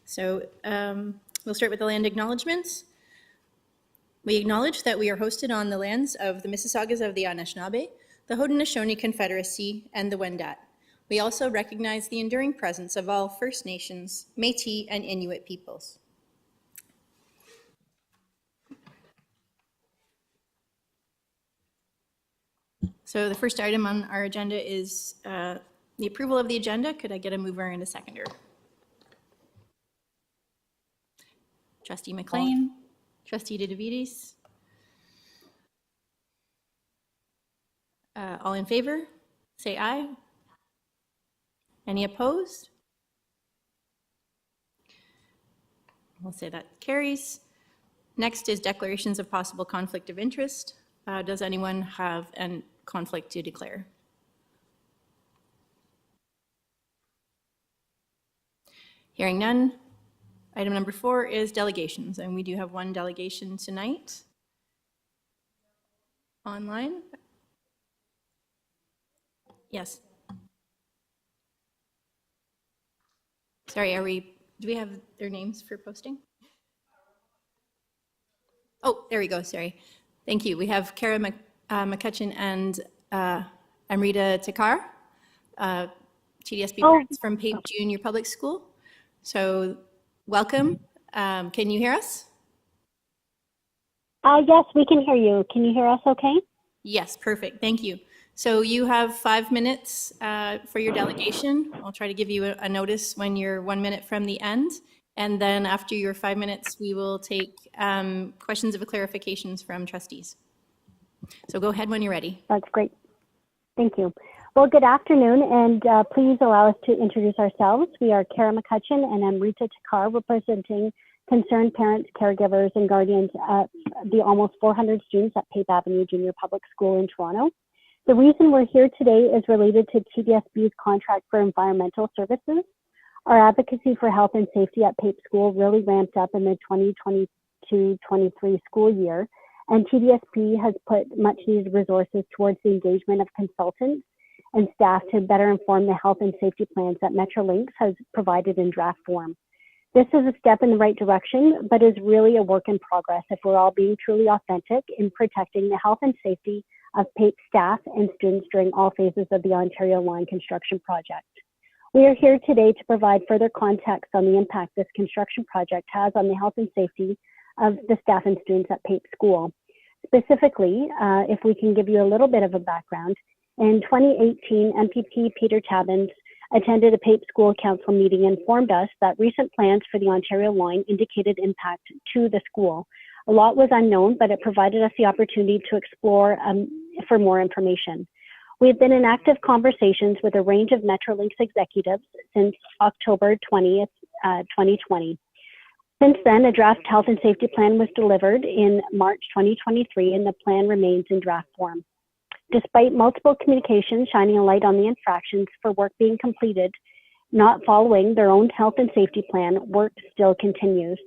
So we'll start with the land acknowledgements. We acknowledge that we are hosted on the lands of the Mississaugas of the Anishinaabe, the Haudenosaunee Confederacy, and the Wendat. We also recognize the enduring presence of all First Nations, Métis, and Inuit peoples. So the first item on our agenda is the approval of the agenda. Could I get a mover and a seconder? Trustee McLean, Trustee Tdsb. All in favor, say aye. Any opposed? We'll say that carries. Next is declarations of possible conflict of interest. Does anyone have a conflict to declare? Hearing none. Item number 4 is delegations, and we do have one delegation tonight online. Yes. Sorry, do we have their names for posting? Oh, there we go, sorry. Thank you. We have Kara McCutcheon and Amrita Takar, Tdsb parents from Pape Junior Public School. So welcome. Can you hear us? Yes, we can hear you. Can you hear us okay? Yes, perfect. Thank you. So you have 5 minutes for your delegation. I'll try to give you a notice when you're 1 minute from the end. And then after your 5 minutes, we will take questions of clarifications from trustees. So go ahead when you're ready. That's great. Thank you. Well, good afternoon, and please allow us to introduce ourselves. We are Kara McCutcheon and Amrita Takar, representing concerned parents, caregivers, and guardians at the almost 400 students at Pape Avenue Junior Public School in Toronto. The reason we're here today is related to Tdsb's contract for environmental services. Our advocacy for health and safety at Pape School really ramped up in the 2022-23 school year, and Tdsb has put much needed resources towards the engagement of consultants and staff to better inform the health and safety plans that Metrolinx has provided in draft form. This is a step in the right direction, but is really a work in progress if we're all being truly authentic in protecting the health and safety of Pape staff and students during all phases of the Ontario Line construction project. We are here today to provide further context on the impact this construction project has on the health and safety of the staff and students at Pape School. Specifically, if we can give you a little bit of a background, in 2018, MPP Peter Tabbins attended a Pape School Council meeting and informed us that recent plans for the Ontario Line indicated impact to the school. A lot was unknown, but it provided us the opportunity to explore for more information. We have been in active conversations with a range of Metrolinx executives since October 20th, 2020. Since then, a draft health and safety plan was delivered in March 2023, and the plan remains in draft form. Despite multiple communications shining a light on the infractions for work being completed, not following their own health and safety plan, work still continues.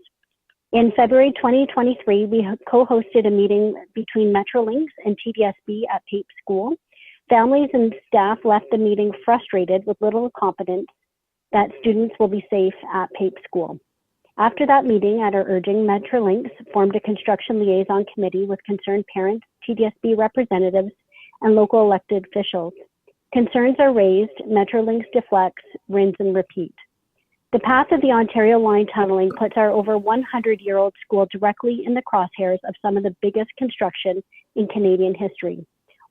In February 2023, we co-hosted a meeting between Metrolinx and Tdsb at Pape School. Families and staff left the meeting frustrated with little confidence that students will be safe at Pape School. After that meeting, at our urging, Metrolinx formed a construction liaison committee with concerned parents, Tdsb representatives, and local elected officials. Concerns are raised, Metrolinx deflects, rinse and repeat. The path of the Ontario Line tunneling puts our over 100-year-old school directly in the crosshairs of some of the biggest construction in Canadian history.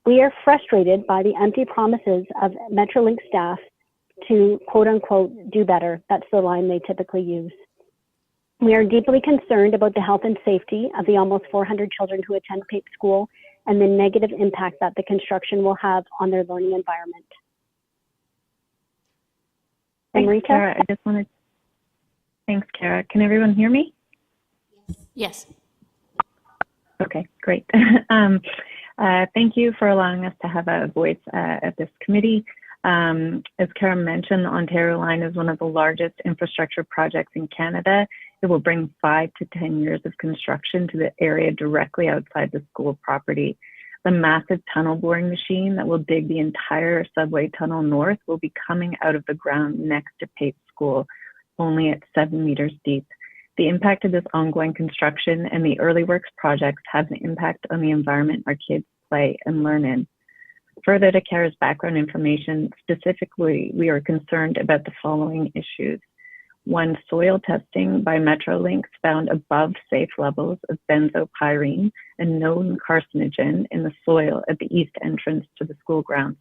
We are frustrated by the empty promises of Metrolinx staff to quote unquote do better. That's the line they typically use. We are deeply concerned about the health and safety of the almost 400 children who attend Pape School and the negative impact that the construction will have on their learning environment. Thanks, Kara. Thanks, Kara. Can everyone hear me? Yes. Okay, great. Thank you for allowing us to have a voice at this committee. As Kara mentioned, the Ontario Line is one of the largest infrastructure projects in Canada. It will bring 5 to 10 years of construction to the area directly outside the school property. The massive tunnel boring machine that will dig the entire subway tunnel north will be coming out of the ground next to Pape School. only at 7 meters deep. The impact of this ongoing construction and the early works projects has an impact on the environment our kids play and learn in. Further to Kara's background information, specifically, we are concerned about the following issues. One, soil testing by Metrolinx found above safe levels of benzopyrene, a known carcinogen, in the soil at the east entrance to the school grounds.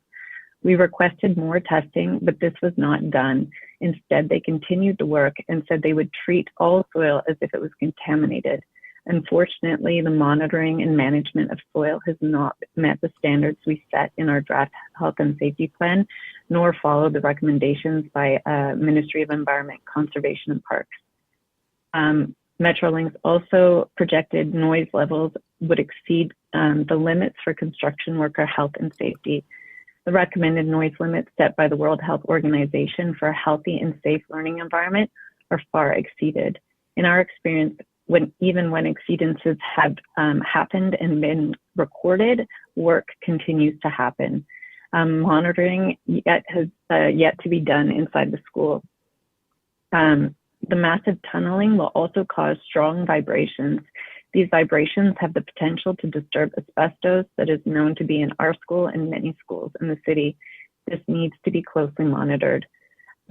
We requested more testing, but this was not done. Instead, they continued the work and said they would treat all soil as if it was contaminated. Unfortunately, the monitoring and management of soil has not met the standards we set in our draft health and safety plan, nor followed the recommendations by Ministry of Environment, Conservation and Parks. Metrolinx also projected noise levels would exceed the limits for construction worker health and safety. The recommended noise limits set by the World Health Organization for a healthy and safe learning environment are far exceeded. In our experience, even when exceedances have happened and been recorded, work continues to happen. Monitoring has yet to be done inside the school. The massive tunneling will also cause strong vibrations. These vibrations have the potential to disturb asbestos that is known to be in our school and many schools in the city. This needs to be closely monitored.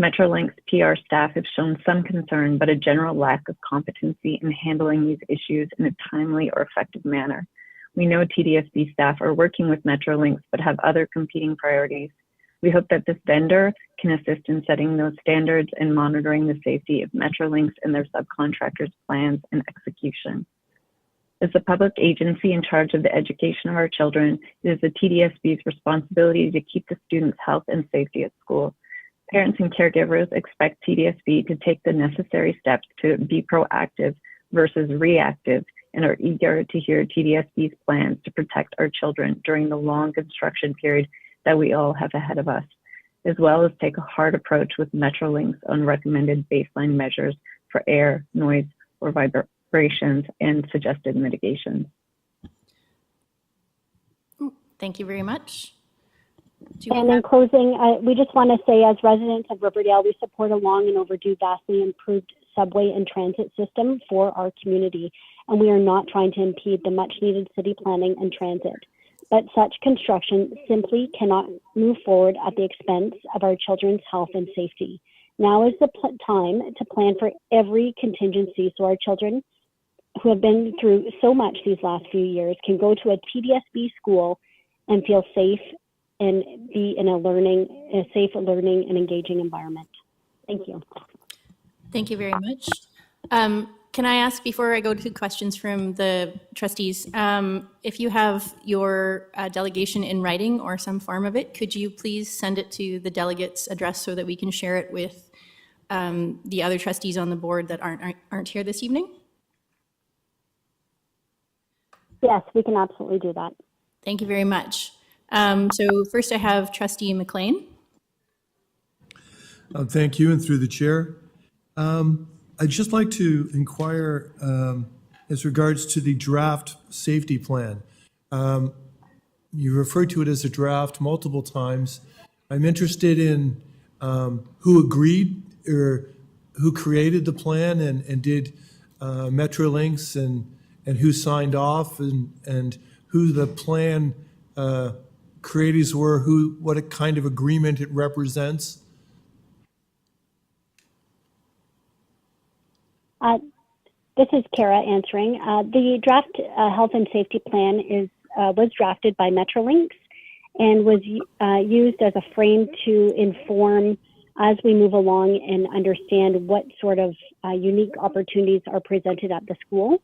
Metrolinx PR staff have shown some concern, but a general lack of competency in handling these issues in a timely or effective manner. We know TDSB staff are working with Metrolinx, but have other competing priorities. We hope that this vendor can assist in setting those standards and monitoring the safety of Metrolinx and their subcontractors' plans and execution. As the public agency in charge of the education of our children, it is the TDSB's responsibility to keep the students' health and safety at school. Parents and caregivers expect TDSB to take the necessary steps to be proactive versus reactive and are eager to hear TDSB's plans to protect our children during the long construction period that we all have ahead of us, as well as take a hard approach with Metrolinx on recommended baseline measures for air, noise, or vibrations and suggested mitigations. Thank you very much. And in closing, we just want to say, as residents of Riverdale, we support a long and overdue, vastly improved subway and transit system for our community, and we are not trying to impede the much-needed city planning and transit. But such construction simply cannot move forward at the expense of our children's health and safety. Now is the time to plan for every contingency so our children, who have been through so much these last few years, can go to a TDSB school and feel safe and be in a safe learning and engaging environment. Thank you. Thank you very much. Can I ask, before I go to questions from the trustees, if you have your delegation in writing or some form of it, could you please send it to the delegates' address so that we can share it with the other trustees on the board that aren't here this evening? Yes, we can absolutely do that. Thank you very much. So first I have Trustee McLean. Thank you, and through the chair. I'd just like to inquire as regards to the draft safety plan. You referred to it as a draft multiple times. I'm interested in who agreed or who created the plan and did Metrolinx and who signed off and who the plan creators were, what kind of agreement it represents. This is Kara answering. The draft health and safety plan was drafted by Metrolinx and was used as a frame to inform as we move along and understand what sort of unique opportunities are presented at the school.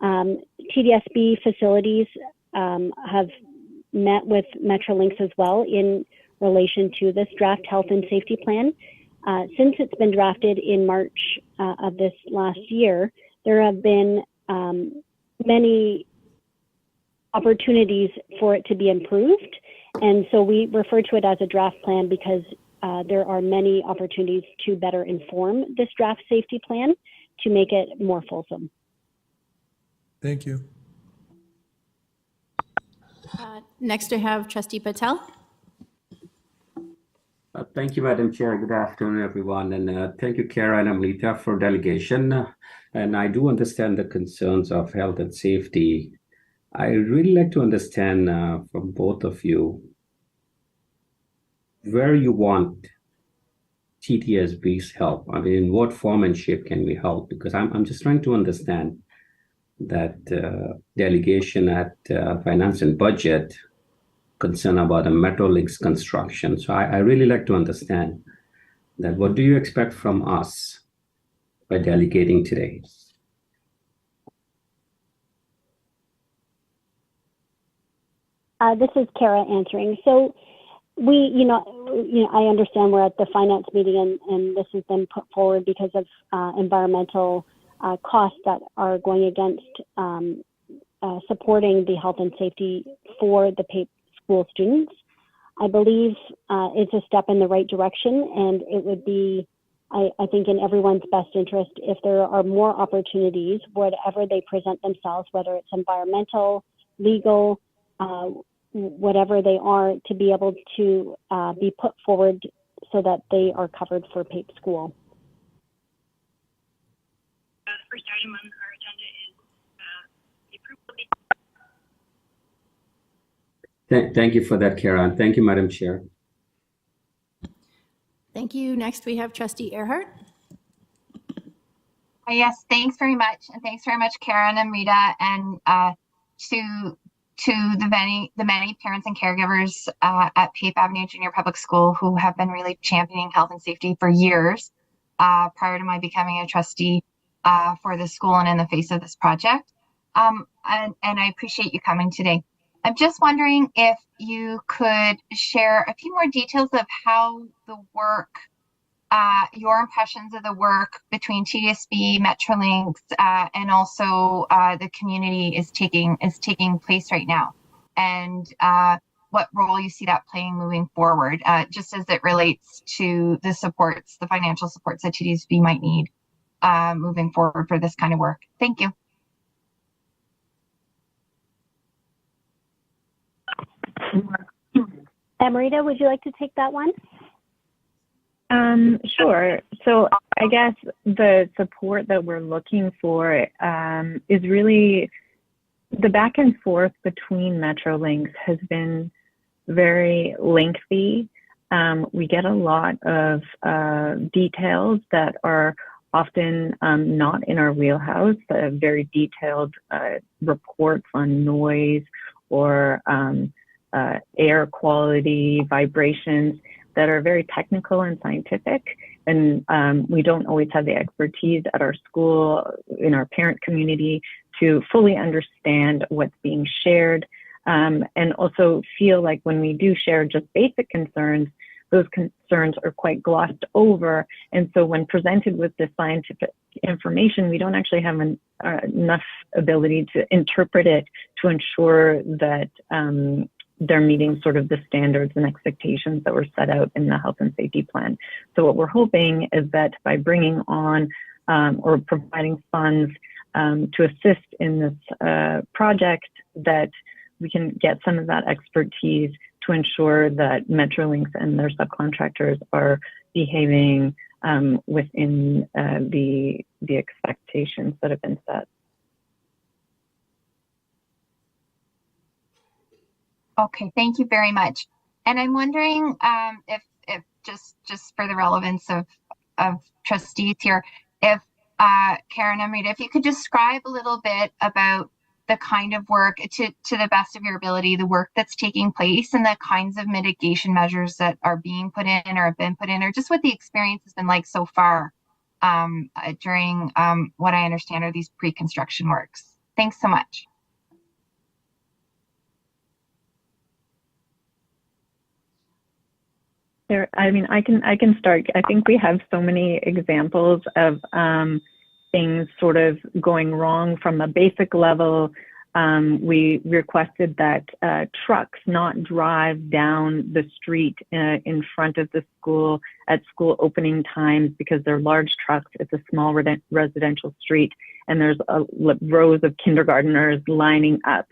TDSB facilities have met with Metrolinx as well in relation to this draft health and safety plan. Since it's been drafted in March of this last year, there have been many opportunities for it to be improved. And so we refer to it as a draft plan because there are many opportunities to better inform this draft safety plan to make it more fulsome. Thank you. Next I have Trustee Patel. Thank you, Madam Chair. Good afternoon, everyone. And thank you, Kara and Amrita, for delegation. And I do understand the concerns of health and safety. I really like to understand from both of you where you want TDSB's help. I mean, in what form and shape can we help? Because I'm just trying to understand that delegation at Finance and Budget concern about the Metrolinx construction. So I really like to understand that what do you expect from us by delegating today? This is Kara answering. So I understand we're at the finance meeting and this has been put forward because of environmental costs that are going against supporting the health and safety for the PAPE school students. I believe it's a step in the right direction, and it would be, I think, in everyone's best interest if there are more opportunities, whatever they present themselves, whether it's environmental, legal, whatever they are, to be able to be put forward so that they are covered for PAPE school. The first item on our agenda is the approval of Thank you for that, Kara, and thank you, Madam Chair. Thank you. Next, we have Trustee Earhart. Yes, thanks very much. And thanks very much, Karen and Rita, and to the many parents and caregivers at Pape Avenue Junior Public School who have been really championing health and safety for years prior to my becoming a trustee for the school and in the face of this project. And I appreciate you coming today. I'm just wondering if you could share a few more details of how the work, your impressions of the work between Tdsb, Metrolinx, and also the community is taking place right now, and what role you see that playing moving forward, just as it relates to the supports, the financial supports that Tdsb might need moving forward for this kind of work. Thank you. Amrita, would you like to take that one? Sure. So I guess the support that we're looking for is really the back and forth between Metrolinx has been very lengthy. We get a lot of details that are often not in our wheelhouse, very detailed reports on noise or air quality, vibrations that are very technical and scientific. And we don't always have the expertise at our school, in our parent community, to fully understand what's being shared. And also feel like when we do share just basic concerns, those concerns are quite glossed over. And so when presented with this scientific information, we don't actually have enough ability to interpret it to ensure that they're meeting sort of the standards and expectations that were set out in the health and safety plan. So what we're hoping is that by bringing on or providing funds to assist in this project, that we can get some of that expertise to ensure that Metrolinx and their subcontractors are behaving within the expectations that have been set. Okay, thank you very much. And I'm wondering if just for the relevance of trustees here, if Karen and Amrita, if you could describe a little bit about the kind of work, to the best of your ability, the work that's taking place and the kinds of mitigation measures that are being put in or have been put in, or just what the experience has been like so far during what I understand are these pre-construction works. Thanks so much. I mean, I can start. I think we have so many examples of things sort of going wrong from a basic level. We requested that trucks not drive down the street in front of the school at school opening times because they're large trucks. It's a small residential street, and there's rows of kindergartners lining up.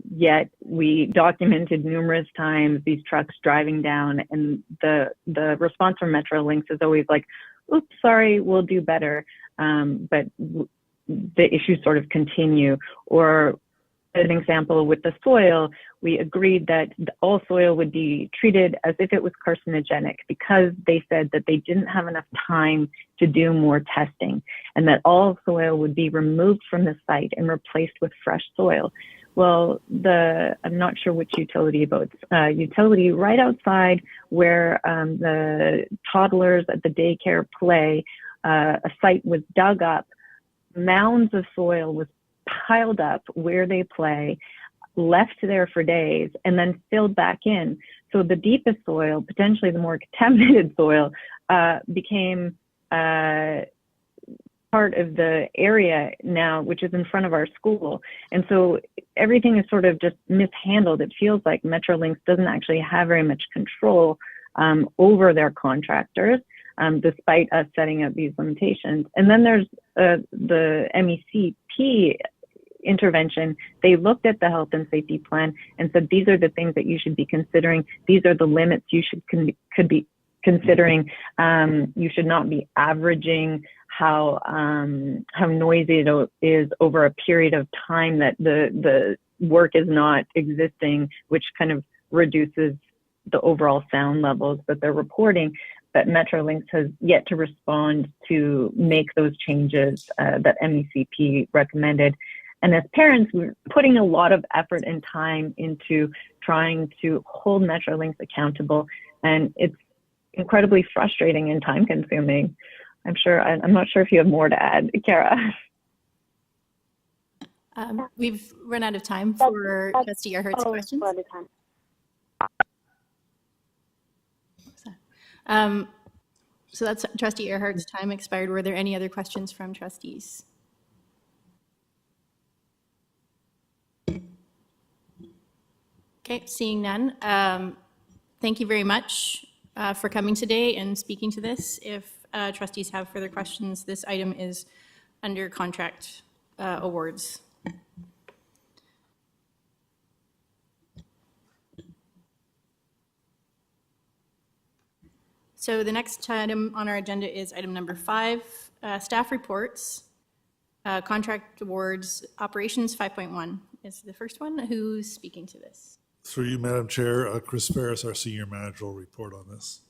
yet we documented numerous times these trucks driving down, and the response from Metrolinx is always like, oops, sorry, we'll do better. But the issues sort of continue. Or an example with the soil, we agreed that all soil would be treated as if it was carcinogenic because they said that they didn't have enough time to do more testing, and that all soil would be removed from the site and replaced with fresh soil. Well, I'm not sure which utility, but utility right outside where the toddlers at the daycare play, a site was dug up, mounds of soil was piled up where they play, left there for days, and then filled back in. So the deepest soil, potentially the more contaminated soil, became part of the area now, which is in front of our school. And so everything is sort of just mishandled. It feels like Metrolinx doesn't actually have very much control over their contractors, despite us setting up these limitations. And then there's the MECP intervention. They looked at the health and safety plan and said, these are the things that you should be considering. These are the limits you could be considering. You should not be averaging how noisy it is over a period of time that the work is not existing, which kind of reduces the overall sound levels that they're reporting. But Metrolinx has yet to respond to make those changes that MECP recommended. And as parents, we're putting a lot of effort and time into trying to hold Metrolinx accountable, and it's incredibly frustrating and time consuming. I'm not sure if you have more to add, Kara. We've run out of time for Trustee Earhart's questions. We're out of time. So that's Trustee Earhart's time expired. Were there any other questions from trustees? Okay, seeing none. Thank you very much for coming today and speaking to this. If trustees have further questions, this item is under contract awards. So the next item on our agenda is item number 5, staff reports, contract awards, operations 5.1 is the first one. Who's speaking to this? Through you, Madam Chair, Chris Ferris, our Senior Manager, will report on this.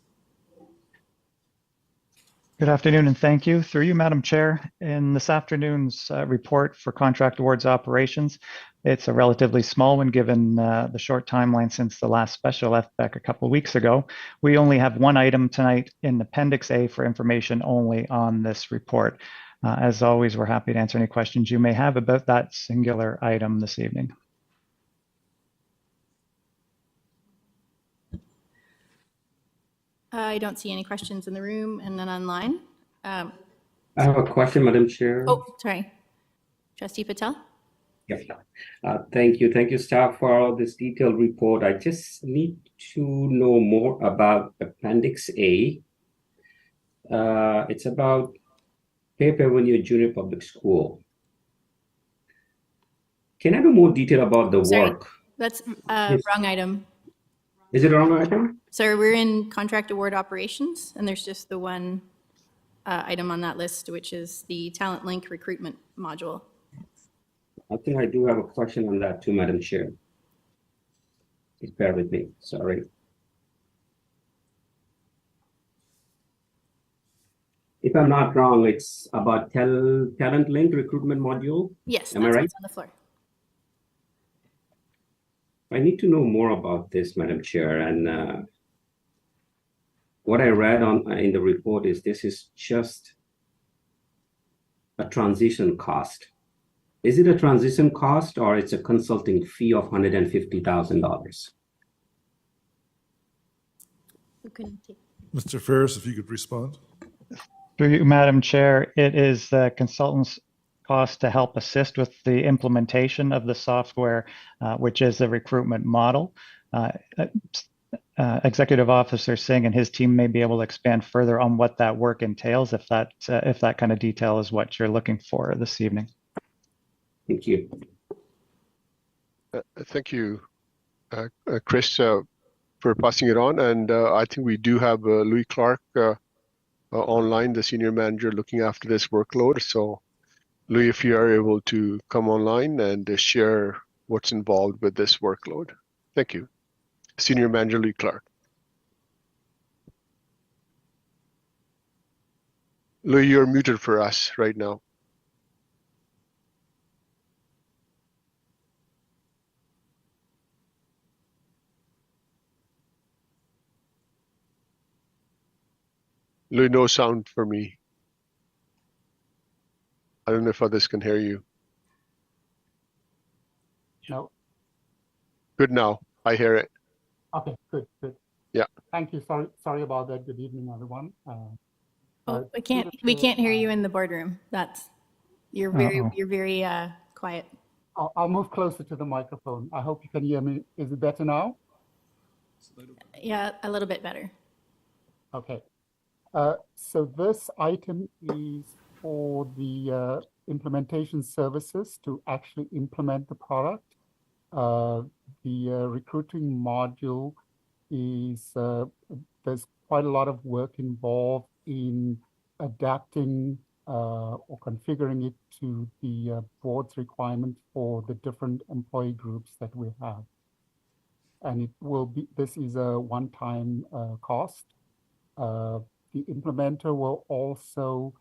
Good afternoon and thank you. Through you, Madam Chair, in this afternoon's report for contract awards operations, it's a relatively small one given the short timeline since the last special FPEC a couple of weeks ago. We only have one item tonight in Appendix A for information only on this report. As always, we're happy to answer any questions you may have about that singular item this evening. I don't see any questions in the room and none online. I have a question, Madam Chair. Oh, sorry. Trustee Patel? Yes. Thank you. Thank you, staff, for all this detailed report. I just need to know more about Appendix A. It's about Cape Avenue Junior Public School. Can I know more detail about the work? That's wrong item. Is it a wrong item? So we're in contract award operations, and there's just the one item on that list, which is the Talent Link recruitment module. I think I do have a question on that too, Madam Chair. Please bear with me. Sorry. If I'm not wrong, it's about Talent Link recruitment module. Yes, Am that's I right? what's on the floor. I need to know more about this, Madam Chair. And what I read in the report is this is just a transition cost. Is it a transition cost or it's a consulting fee of $150,000? Mr. Ferris, if you could respond. Through you, Madam Chair, it is the consultant's cost to help assist with the implementation of the software, which is the recruitment model. Executive Officer Singh and his team may be able to expand further on what that work entails if that kind of detail is what you're looking for this evening. Thank you. Thank you, Chris, for passing it on. And I think we do have Louis Clark online, the senior manager looking after this workload. So Louis, if you are able to come online and share what's involved with this workload. Thank you. Senior Manager Louis Clark. Louis, you're muted for us right now. Louis, no sound for me. I don't know if others can hear you. No. Good now. I hear it. Okay, good. Yeah. Thank you. Sorry about that. Good evening, everyone. Oh, we can't hear you in the boardroom. You're very quiet. I'll move closer to the microphone. I hope you can hear me. Is it better now? Yeah, a little bit better. Okay. So this item is for the implementation services to actually implement the product. The recruiting module is, there's quite a lot of work involved in adapting or configuring it to the board's requirement for the different employee groups that we have. And it will be, this is a one-time cost. The implementer will also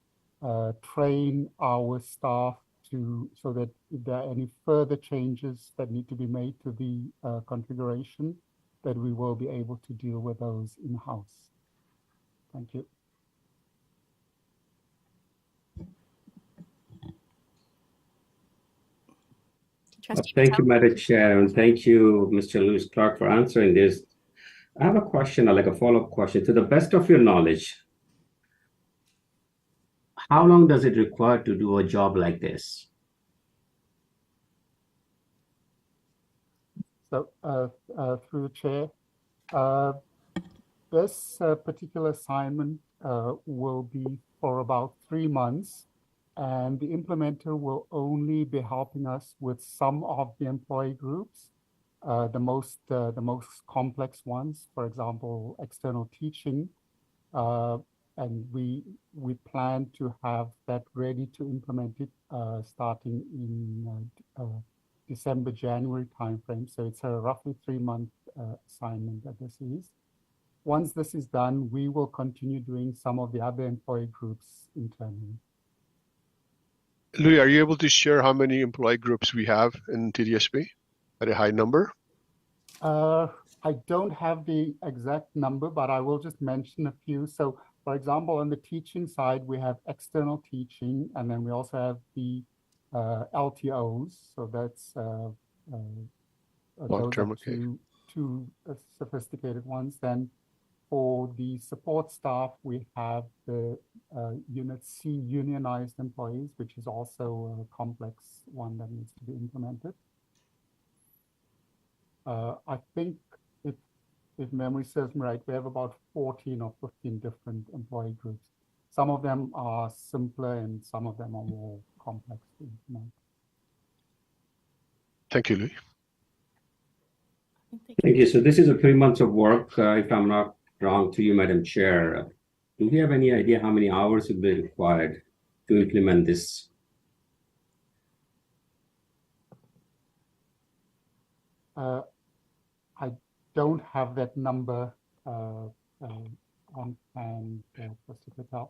train our staff so that if there are any further changes that need to be made to the configuration, that we will be able to deal with those in-house. Thank you. Thank you, Madam Chair, and thank you, Mr. Louis Clark, for answering this. I have a question, like a follow-up question. To the best of your knowledge, how long does it require to do a job like this? So, through the chair, this particular assignment will be for about 3 months, and the implementer will only be helping us with some of the employee groups, the most complex ones, for example, external teaching. And we plan to have that ready to implement it starting in December, January timeframe. So it's a roughly 3-month assignment that this is. Once this is done, we will continue doing some of the other employee groups internally. Louis, are you able to share how many employee groups we have in Tdsb at a high number? I don't have the exact number, but I will just mention a few. So, for example, on the teaching side, we have external teaching, and then we also have the LTOs. So that's long-term, okay. Two sophisticated ones. Then for the support staff, we have the Unit C unionized employees, which is also a complex one that needs to be implemented. I think if memory serves me right, we have about 14 or 15 different employee groups. Some of them are simpler and some of them are more complex to implement. Thank you, Louis. Thank you. So this is a 3 months of work, if I'm not wrong, to you, Madam Chair. Do we have any idea how many hours will be required to implement this? I don't have that number on hand specifically,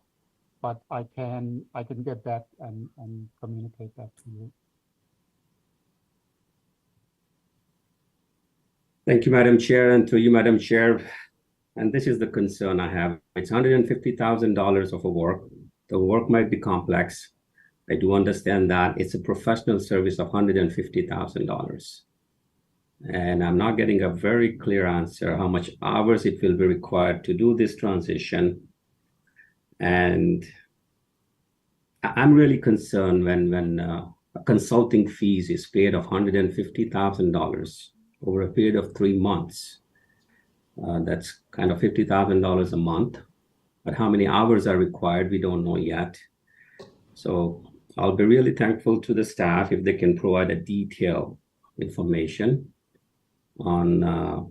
but I can get that and communicate that to you. Thank you, Madam Chair, and to you, Madam Chair. And this is the concern I have. It's $150,000 of a work. The work might be complex. I do understand that. It's a professional service of $150,000. And I'm not getting a very clear answer how much hours it will be required to do this transition. And I'm really concerned when a consulting fees is paid of $150,000 over a period of 3 months. That's kind of $50,000 a month. But how many hours are required, we don't know yet. So I'll be really thankful to the staff if they can provide a detail information on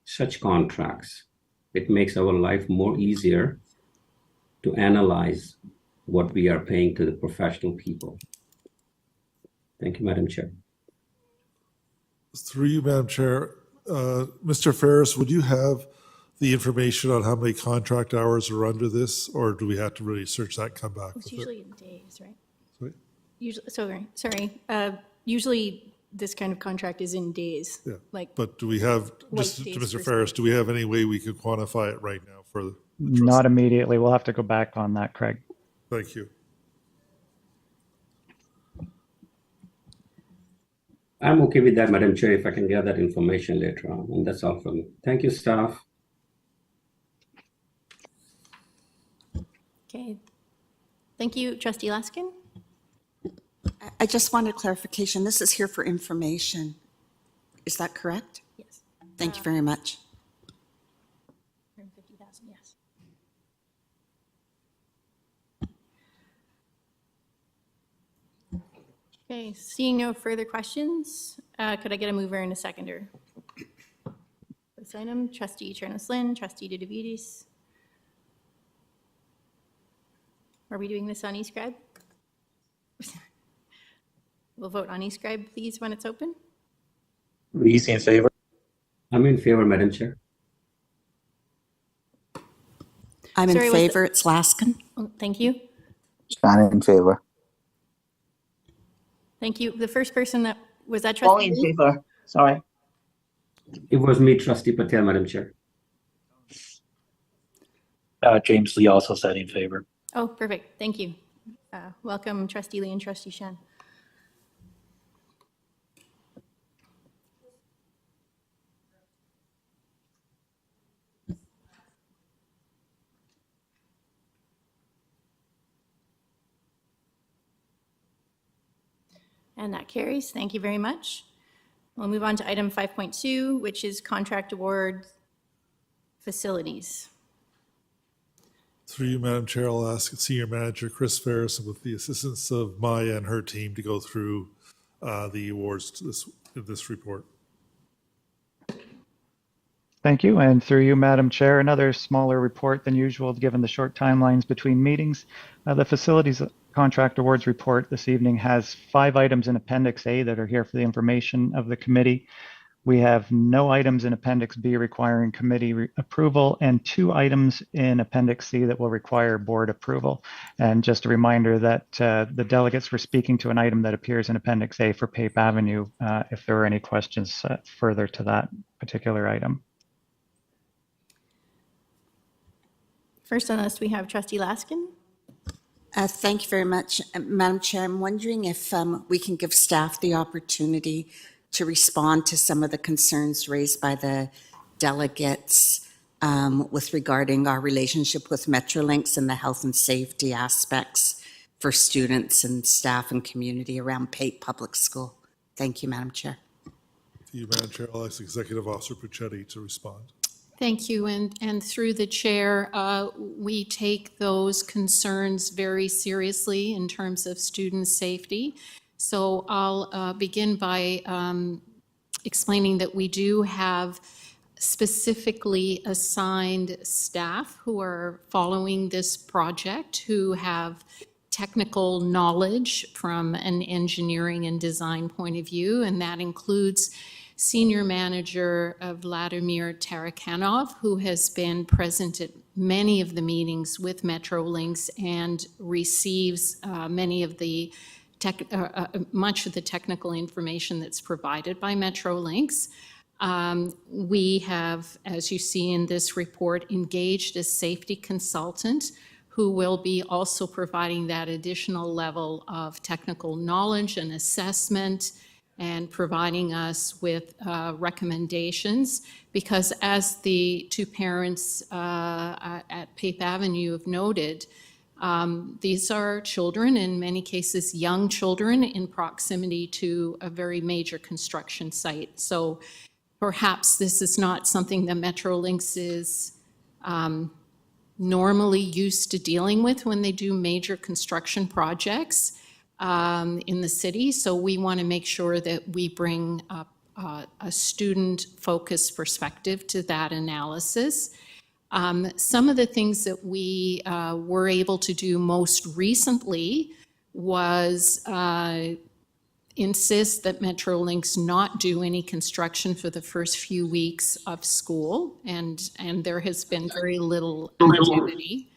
such contracts. It makes our life more easier to analyze what we are paying to the professional people. Thank you, Madam Chair. Through you, Madam Chair, Mr. Ferris, would you have the information on how many contract hours are under this, or do we have to really search that and come back It's with usually it? in days, right? Sorry? Usually, usually this kind of contract is in days. Yeah, Like, but do we have, just to days Mr. for Ferris, do we have any way we can quantify it right now for the Not immediately. We'll have to go back on that, Craig. Thank you. I'm okay with that, Madam Chair, if I can get that information later on, and that's all from me. Thank you, staff. okay. Thank you, Trustee Laskin. I just wanted clarification. This is here for information. Is that correct? Yes. Thank you very much. 150,000, yes. Okay, seeing no further questions, could I get a mover and a seconder? This item, Trustee Chernos-Lynn, Trustee Dudavides. Are we doing this on eScribe? We'll vote on eScribe, please, when it's open. Reese in favor. I'm in favor, Madam Chair. I'm in Sorry, was favor. It's Laskin. Oh, thank you. Shannon in favor. Thank you. The first person that, was that All Trustee in Lee? favor. Sorry. It was me, Trustee Patel, Madam Chair. James Lee also said in favor. Oh, perfect. Thank you. Welcome, Trustee Lee and Trustee Shen. And that carries. Thank you very much. We'll move on to item 5.2, which is contract award facilities. Through you, Madam Chair, I'll ask Senior Manager Chris Ferris, with the assistance of Maya and her team, to go through the awards to this report. Thank you. And through you, Madam Chair, another smaller report than usual, given the short timelines between meetings. The Facilities Contract Awards report this evening has 5 items in Appendix A that are here for the information of the committee. We have no items in Appendix B requiring committee approval, and 2 items in Appendix C that will require board approval. And just a reminder that the delegates were speaking to an item that appears in Appendix A for Pape Avenue, if there are any questions further to that particular item. First on the list, we have Trustee Laskin. Thank you very much, Madam Chair. I'm wondering if we can give staff the opportunity to respond to some of the concerns raised by the delegates with regarding our relationship with Metrolinx and the health and safety aspects for students and staff and community around Pape Public School. Thank you, Madam Chair. To you, Madam Chair, I'll ask Executive Officer Puccetti to respond. Thank you. And through the chair, we take those concerns very seriously in terms of student safety. So I'll begin by explaining that we do have specifically assigned staff who are following this project, who have technical knowledge from an engineering and design point of view, and that includes Senior Manager Vladimir Tarakanov, who has been present at many of the meetings with Metrolinx and receives many of the much of the technical information that's provided by Metrolinx. We have, as you see in this report, engaged a safety consultant who will be also providing that additional level of technical knowledge and assessment and providing us with recommendations, because as the 2 parents at Pape Avenue have noted, these are children, in many cases young children, in proximity to a very major construction site. So perhaps this is not something that Metrolinx is normally used to dealing with when they do major construction projects. in the city. So we want to make sure that we bring a student-focused perspective to that analysis. Some of the things that we were able to do most recently was insist that Metrolinx not do any construction for the first few weeks of school, and there has been very little activity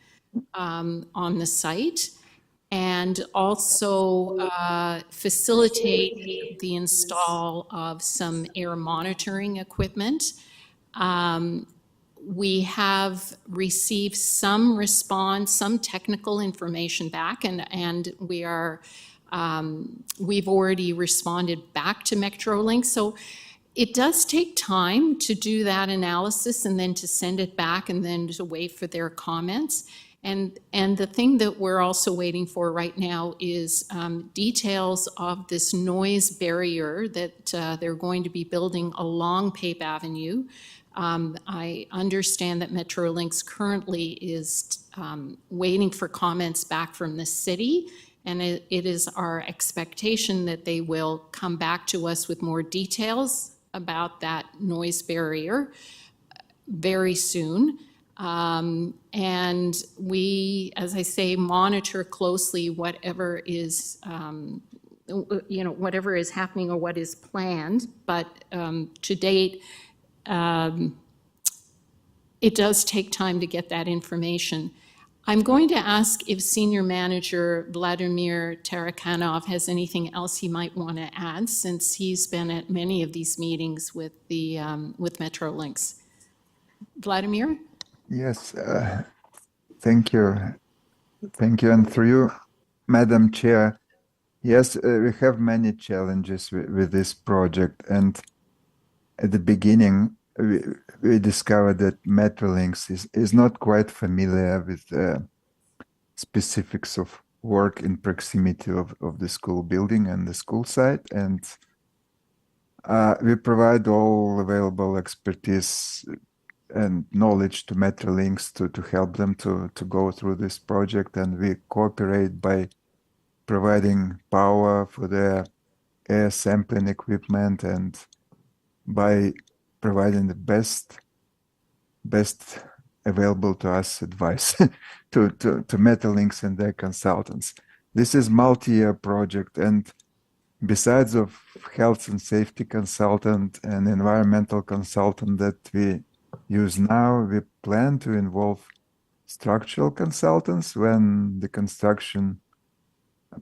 on the site. And also facilitate the install of some air monitoring equipment. We have received some response, some technical information back, and we are, we've already responded back to Metrolinx. So it does take time to do that analysis and then to send it back and then to wait for their comments. And the thing that we're also waiting for right now is details of this noise barrier that they're going to be building along Pape Avenue. I understand that Metrolinx currently is waiting for comments back from the city, and it is our expectation that they will come back to us with more details about that noise barrier very soon. And we, as I say, monitor closely whatever is, whatever is happening or what is planned. But to date, it does take time to get that information. I'm going to ask if Senior Manager Vladimir Tarakanov has anything else he might want to add, since he's been at many of these meetings with the with Metrolinx. Vladimir? Yes, thank you. Thank you. And through you, Madam Chair, yes, we have many challenges with this project. And at the beginning, we discovered that Metrolinx is not quite familiar with the specifics of work in proximity of the school building and the school site. And we provide all available expertise and knowledge to Metrolinx to help them to go through this project. And we cooperate by providing power for their air sampling equipment and by providing the best available to us advice to Metrolinx and their consultants. This is multi-year project, and besides of health and safety consultant and environmental consultant that we use now, we plan to involve structural consultants when the construction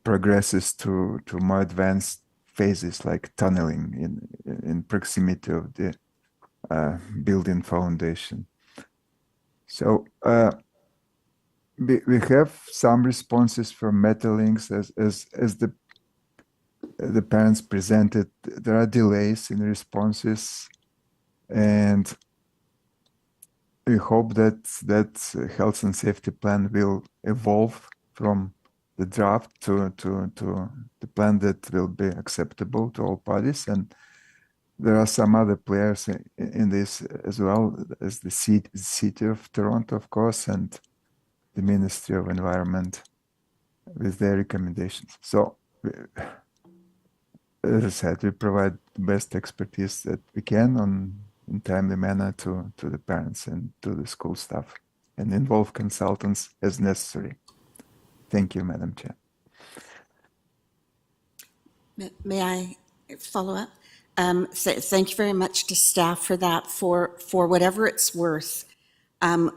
progresses to more advanced phases like tunneling in proximity of the building foundation. So we have some responses from Metrolinx as the parents presented. There are delays in responses, and we hope that health and safety plan will evolve from the draft to the plan that will be acceptable to all parties. And there are some other players in this as well, as the City of Toronto, of course, and the Ministry of Environment with their recommendations. So, as I said, we provide the best expertise that we can in timely manner to the parents and to the school staff, and involve consultants as necessary. Thank you, Madam Chair. May I follow up? Thank you very much to staff for that. For whatever it's worth, I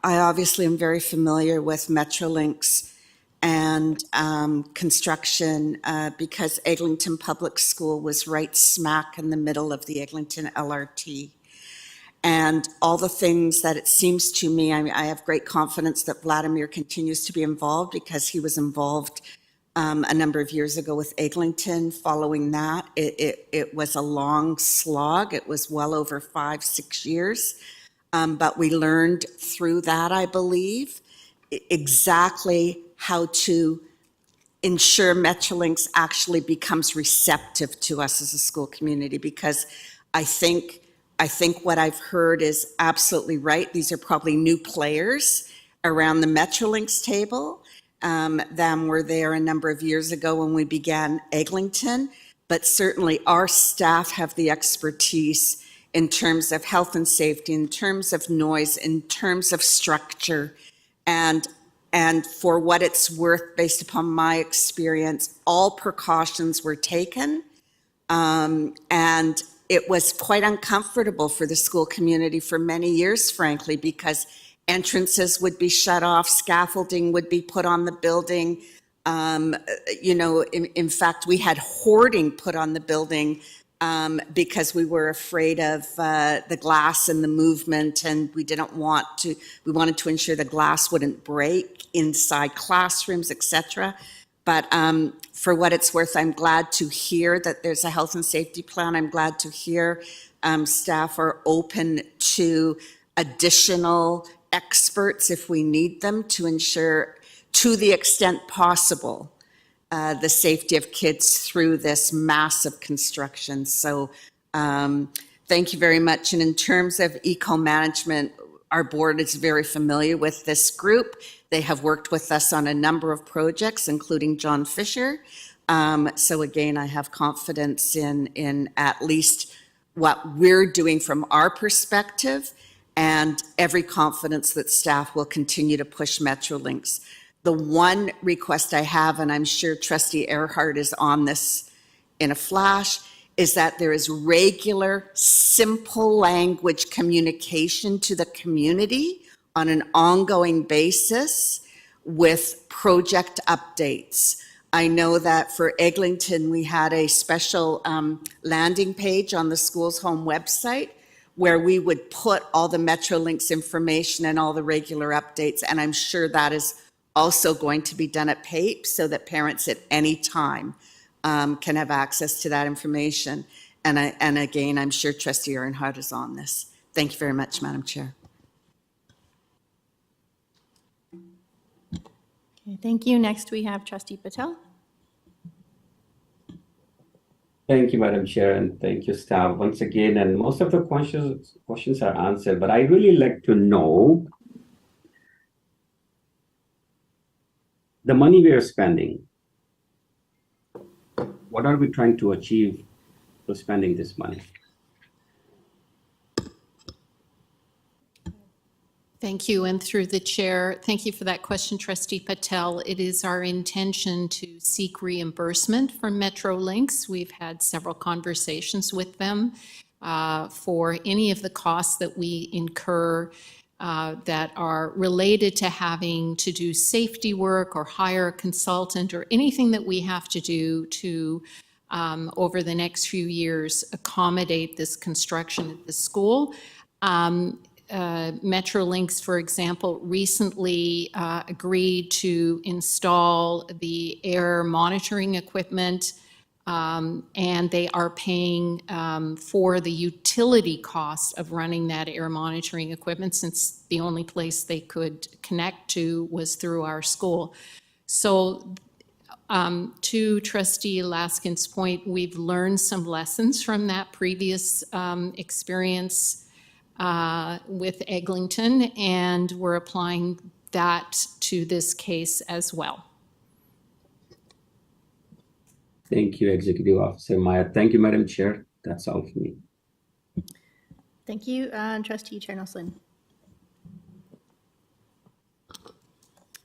obviously am very familiar with Metrolinx and construction because Eglinton Public School was right smack in the middle of the Eglinton LRT. And all the things that it seems to me, I have great confidence that Vladimir continues to be involved because he was involved a number of years ago with Eglinton. Following that, it was a long slog. It was well over 5-6 years. But we learned through that, I believe, exactly how to ensure Metrolinx actually becomes receptive to us as a school community, because I think what I've heard is absolutely right. These are probably new players around the Metrolinx table, than were there a number of years ago when we began Eglinton, but certainly our staff have the expertise in terms of health and safety, in terms of noise, in terms of structure. And for what it's worth, based upon my experience, all precautions were taken. And it was quite uncomfortable for the school community for many years, frankly, because entrances would be shut off, scaffolding would be put on the building. In fact, we had hoarding put on the building because we were afraid of the glass and the movement, and we wanted to ensure the glass wouldn't break inside classrooms, etc. But for what it's worth, I'm glad to hear that there's a health and safety plan. I'm glad to hear staff are open to additional experts if we need them to ensure, to the extent possible, the safety of kids through this massive construction. So thank you very much. And in terms of eco-management, our board is very familiar with this group. They have worked with us on a number of projects, including John Fisher. So again, I have confidence in at least what we're doing from our perspective, and every confidence that staff will continue to push Metrolinx. The one request I have, and I'm sure Trustee Earhart is on this in a flash, is that there is regular, simple language communication to the community on an ongoing basis with project updates. I know that for Eglinton, we had a special landing page on the school's home website where we would put all the Metrolinx information and all the regular updates, and I'm sure that is also going to be done at PAPE so that parents at any time can have access to that information. And again, I'm sure Trustee Earnhardt is on this. Thank you very much, Madam Chair. Okay, thank you. Next, we have Trustee Patel. Thank you, Madam Chair, and thank you, staff, once again. And most of the questions are answered, but I really like to know the money we are spending. What are we trying to achieve for spending this money? Thank you, and through the chair, thank you for that question, Trustee Patel. It is our intention to seek reimbursement from Metrolinx. We've had several conversations with them for any of the costs that we incur that are related to having to do safety work or hire a consultant or anything that we have to do to, over the next few years, accommodate this construction at the school. Metrolinx, for example, recently agreed to install the air monitoring equipment, and they are paying for the utility cost of running that air monitoring equipment, since the only place they could connect to was through our school. So to Trustee Laskin's point, we've learned some lessons from that previous experience with Eglinton, and we're applying that to this case as well. Thank you, Executive Officer Maya. Thank you, Madam Chair. That's all for me. Thank you, Trustee Chernoslin.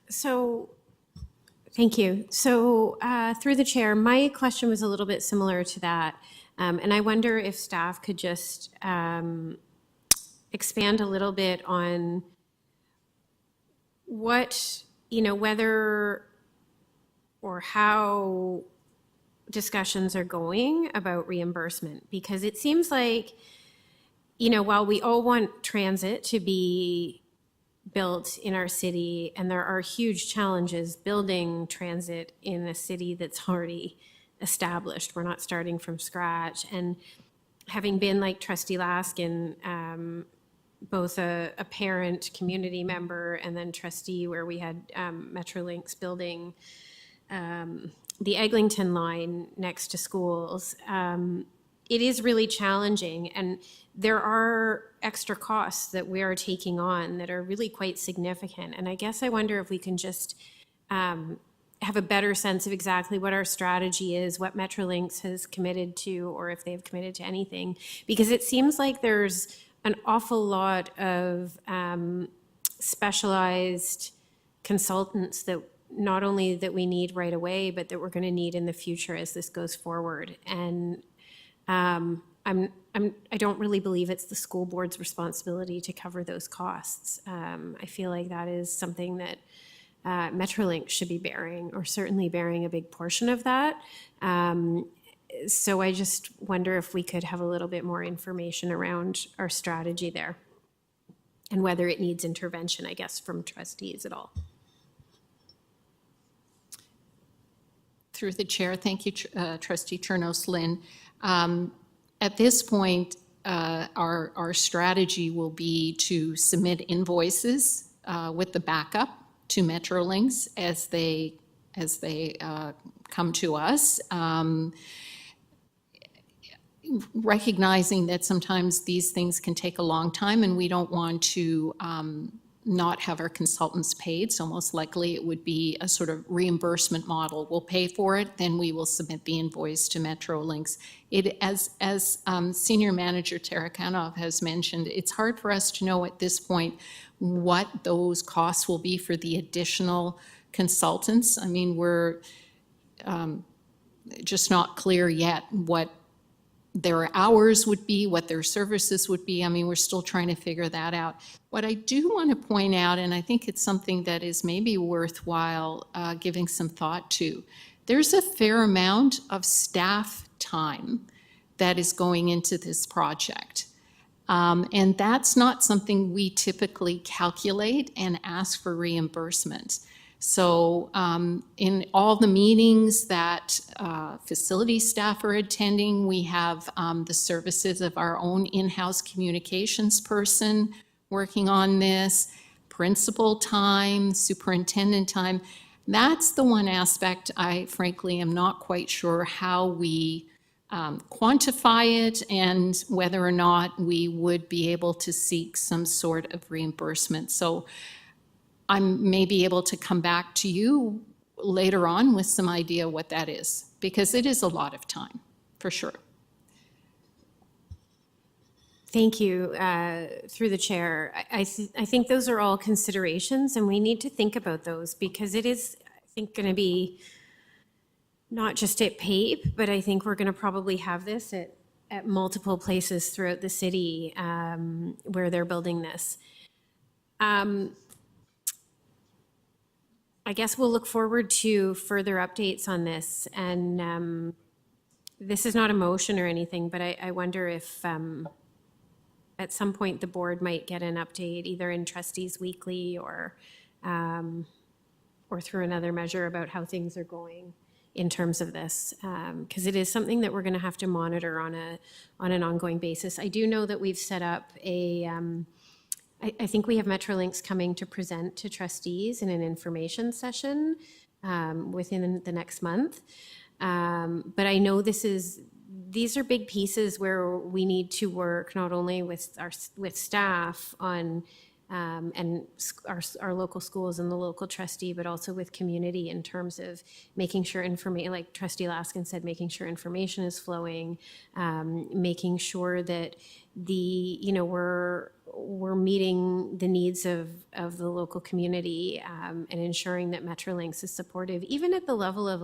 So, thank you. So, through the chair, my question was a little bit similar to that, and I wonder if staff could just expand a little bit on what, whether or how discussions are going about reimbursement, because it seems like, while we all want transit to be built in our city, and there are huge challenges building transit in a city that's already established, we're not starting from scratch. And having been, like Trustee Laskin, both a parent, community member, and then trustee where we had Metrolinx building the Eglinton line next to schools, it is really challenging. And there are extra costs that we are taking on that are really quite significant. And I guess I wonder if we can just have a better sense of exactly what our strategy is, what Metrolinx has committed to, or if they've committed to anything. Because it seems like there's an awful lot of specialized consultants that not only that we need right away, but that we're going to need in the future as this goes forward. And I don't really believe it's the school board's responsibility to cover those costs. I feel like that is something that Metrolinx should be bearing, or certainly bearing a big portion of that. So I just wonder if we could have a little bit more information around our strategy there, and whether it needs intervention, I guess, from trustees at all. Through the chair, thank you, Trustee Chernos-Lynn. At this point, our strategy will be to submit invoices with the backup to Metrolinx as they come to us. Recognizing that sometimes these things can take a long time, and we don't want to not have our consultants paid. So most likely it would be a sort of reimbursement model. We'll pay for it, then we will submit the invoice to Metrolinx. As Senior Manager Tarakanov has mentioned, it's hard for us to know at this point what those costs will be for the additional consultants. I mean, we're just not clear yet what their hours would be, what their services would be. I mean, we're still trying to figure that out. What I do want to point out, and I think it's something that is maybe worthwhile giving some thought to, there's a fair amount of staff time that is going into this project. And that's not something we typically calculate and ask for reimbursement. So in all the meetings that facility staff are attending, we have the services of our own in-house communications person working on this, principal time, superintendent time. That's the one aspect I frankly am not quite sure how we quantify it, and whether or not we would be able to seek some sort of reimbursement. So I may be able to come back to you later on with some idea what that is, because it is a lot of time, for sure. Thank you, through the chair. I think those are all considerations, and we need to think about those, because it is, I think, going to be not just at PAPE, but I think we're going to probably have this at multiple places throughout the city where they're building this. I guess we'll look forward to further updates on this. And this is not a motion or anything, but I wonder if at some point the board might get an update either in Trustees Weekly or through another measure about how things are going in terms of this, because it is something that we're going to have to monitor on an ongoing basis. I do know that we've set up a I think we have Metrolinx coming to present to trustees in an information session within the next month. But I know these are big pieces where we need to work not only with staff on and our local schools and the local trustee, but also with community in terms of making sure information, like Trustee Laskin said, making sure information is flowing, making sure that we're meeting the needs of the local community, and ensuring that Metrolinx is supportive, even at the level of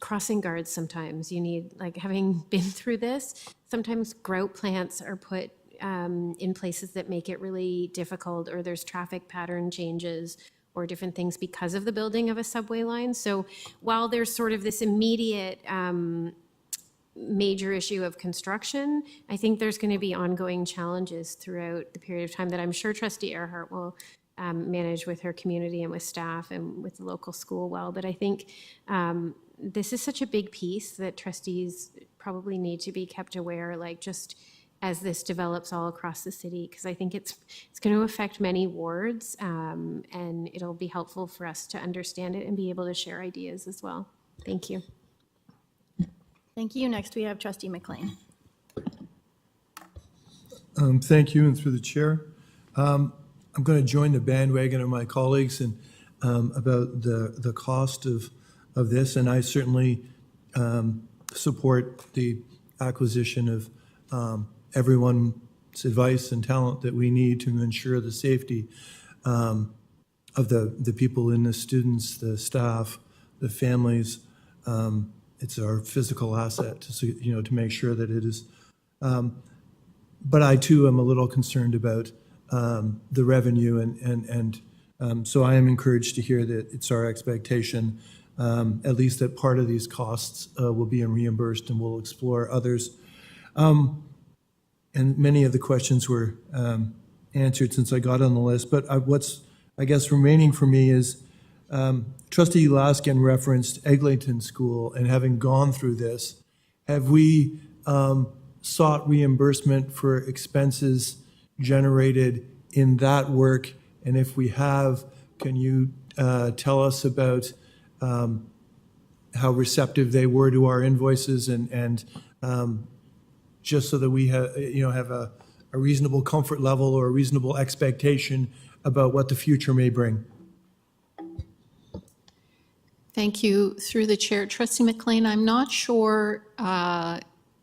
crossing guards. Sometimes you need, having been through this, sometimes grout plants are put in places that make it really difficult, or there's traffic pattern changes or different things because of the building of a subway line. So while there's sort of this immediate major issue of construction, I think there's going to be ongoing challenges throughout the period of time that I'm sure Trustee Earhart will manage with her community and with staff and with the local school well. But I think this is such a big piece that trustees probably need to be kept aware, just as this develops all across the city, because I think it's going to affect many wards, and it'll be helpful for us to understand it and be able to share ideas as well. Thank you. Thank you. Next, we have Trustee McLean. Thank you, and through the chair. I'm going to join the bandwagon of my colleagues, and about the cost of this, and I certainly support the acquisition of everyone's advice and talent that we need to ensure the safety of the people in the students, the staff, the families. It's our physical asset to make sure that it is. But I too am a little concerned about the revenue, and so I am encouraged to hear that it's our expectation, at least that part of these costs will be reimbursed, and we'll explore others. And many of the questions were answered since I got on the list, but what's, I guess, remaining for me is Trustee Laskin referenced Eglinton School, and having gone through this, have we sought reimbursement for expenses generated in that work? And if we have, can you tell us about how receptive they were to our invoices, and just so that we have a reasonable comfort level or a reasonable expectation about what the future may bring? Thank you. Through the chair, Trustee McLean, I'm not sure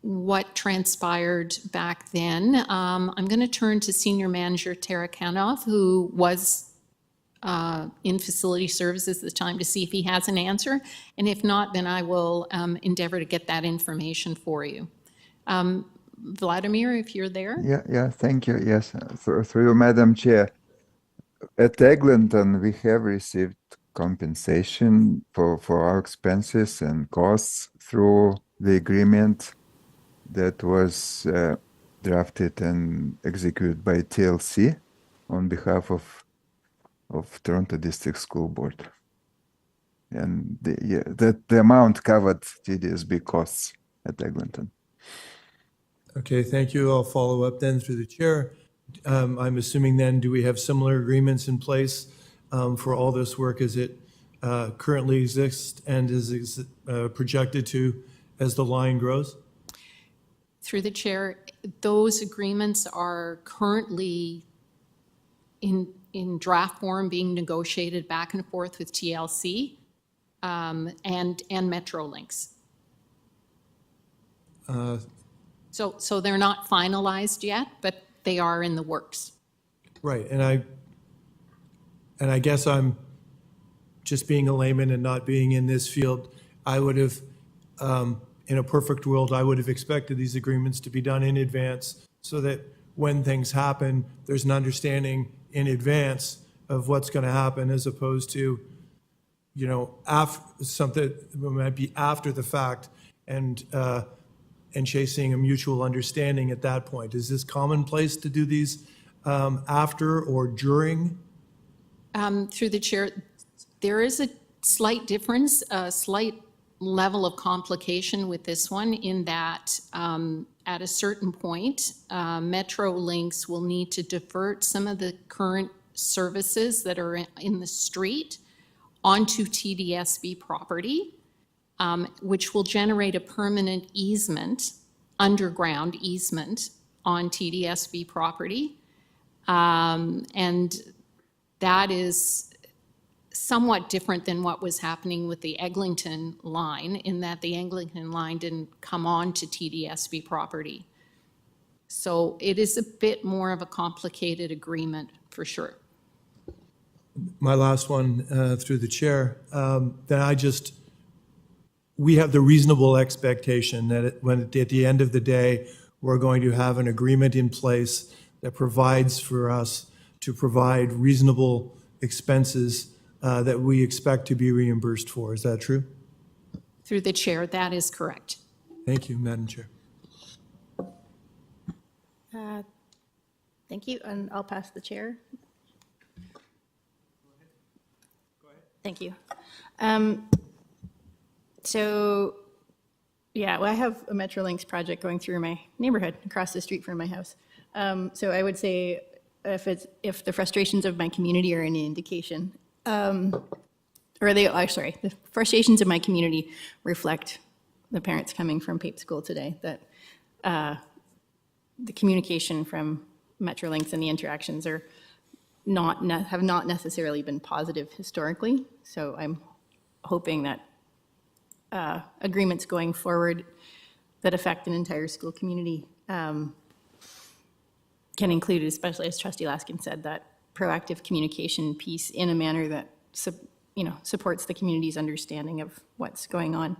what transpired back then. I'm going to turn to Senior Manager Tara Kanoff, who was in facility services at the time, to see if he has an answer. And if not, then I will endeavor to get that information for you. Vladimir, if you're there. Yeah, thank you. Yes, through you, Madam Chair. At Eglinton, we have received compensation for our expenses and costs through the agreement that was drafted and executed by TLC on behalf of Toronto District School Board. And the amount covered Tdsb costs at Eglinton. Okay, thank you. I'll follow up then through the chair. I'm assuming then, do we have similar agreements in place for all this work as it currently exists and is projected to as the line grows? Through the chair, those agreements are currently in draft form, being negotiated back and forth with TLC and Metrolinx. So they're not finalized yet, but they are in the works. Right, and I guess I'm just being a layman and not being in this field. I would have, in a perfect world, I would have expected these agreements to be done in advance so that when things happen, there's an understanding in advance of what's going to happen, as opposed to, after something that might be after the fact and chasing a mutual understanding at that point. Is this commonplace to do these after or during? Through the chair, there is a slight difference, a slight level of complication with this one, in that at a certain point, Metrolinx will need to divert some of the current services that are in the street onto Tdsb property, which will generate a permanent easement, underground easement on Tdsb property. And that is somewhat different than what was happening with the Eglinton line, in that the Eglinton line didn't come on to Tdsb property. So it is a bit more of a complicated agreement, for sure. My last one through the chair, we have the reasonable expectation that at the end of the day, we're going to have an agreement in place that provides for us to provide reasonable expenses that we expect to be reimbursed for. Is that true? Through the chair, that is correct. Thank you, Madam Chair. Thank you, and I'll pass the chair. Go ahead. Thank you. So, yeah, well, I have a Metrolinx project going through my neighborhood across the street from my house. So I would say if the frustrations of my community are any indication, the frustrations of my community reflect the parents coming from Pape School today, that the communication from Metrolinx and the interactions are have not necessarily been positive historically. So I'm hoping that agreements going forward that affect an entire school community can include, especially as Trustee Laskin said, that proactive communication piece in a manner that supports the community's understanding of what's going on.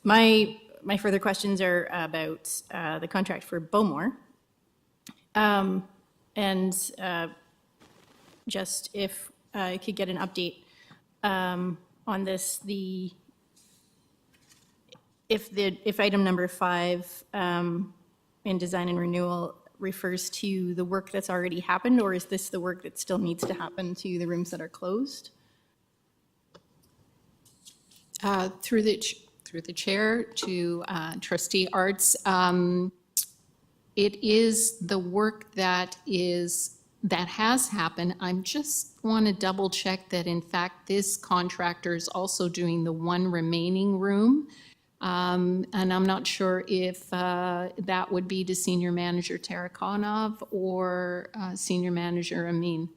My further questions are about the contract for Bowmore. And just if I could get an update on this, if item number 5 in design and renewal refers to the work that's already happened, or is this the work that still needs to happen to the rooms that are closed? Through the chair to Trustee Arts, it is the work that has happened. I just want to double check that in fact this contractor is also doing the one remaining room. And I'm not sure if that would be to Senior Manager Tarakanov or Senior Manager Amin.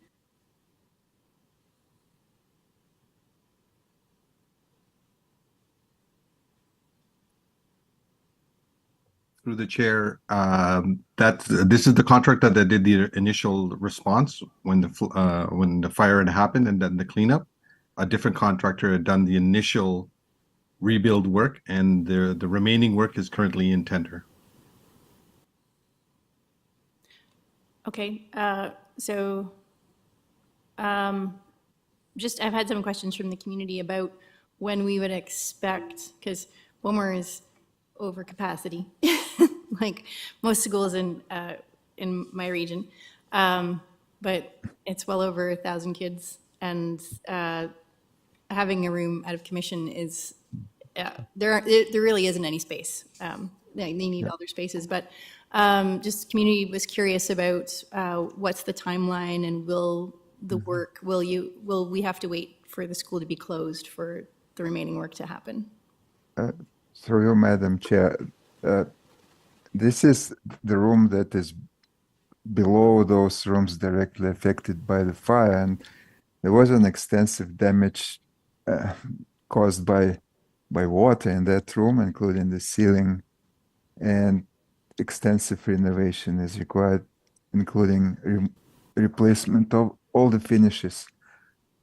Through the chair, this is the contractor that did the initial response when the fire had happened and then the cleanup. A different contractor had done the initial rebuild work, and the remaining work is currently in tender. Okay, so just I've had some questions from the community about when we would expect, because Bowmore is over capacity, like most schools in my region, but it's well over 1,000 kids, and having a room out of commission is there really isn't any space. They need all their spaces, but just community was curious about what's the timeline, and will the work, will we have to wait for the school to be closed for the remaining work to happen? Through you, Madam Chair, this is the room that is below those rooms directly affected by the fire, and there was an extensive damage caused by water in that room, including the ceiling, and extensive renovation is required, including replacement of all the finishes.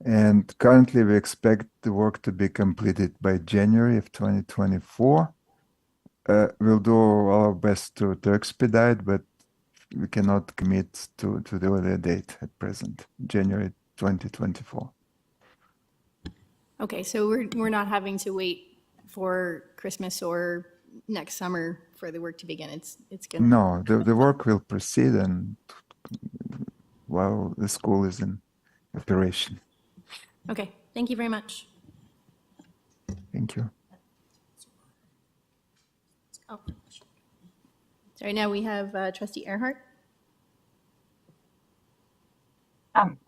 And currently we expect the work to be completed by January of 2024. We'll do our best to expedite, but we cannot commit to the earlier date at present, January 2024. Okay, so we're not having to wait for Christmas or next summer for the work to begin. It's gonna. No, the work will proceed, and while the school is in operation. Okay, thank you very much. Thank you. Oh. Sorry, now we have Trustee Earhart.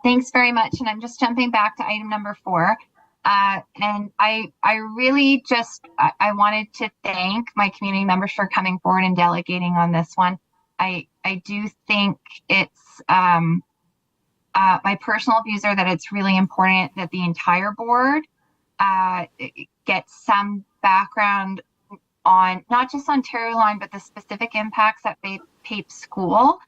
Thanks very much, and I'm just jumping back to item number 4. And I really just, I wanted to thank my community members for coming forward and delegating on this one. I do think it's, my personal views are that it's really important that the entire board gets some background on, not just Ontario Line, but the specific impacts at Pape School.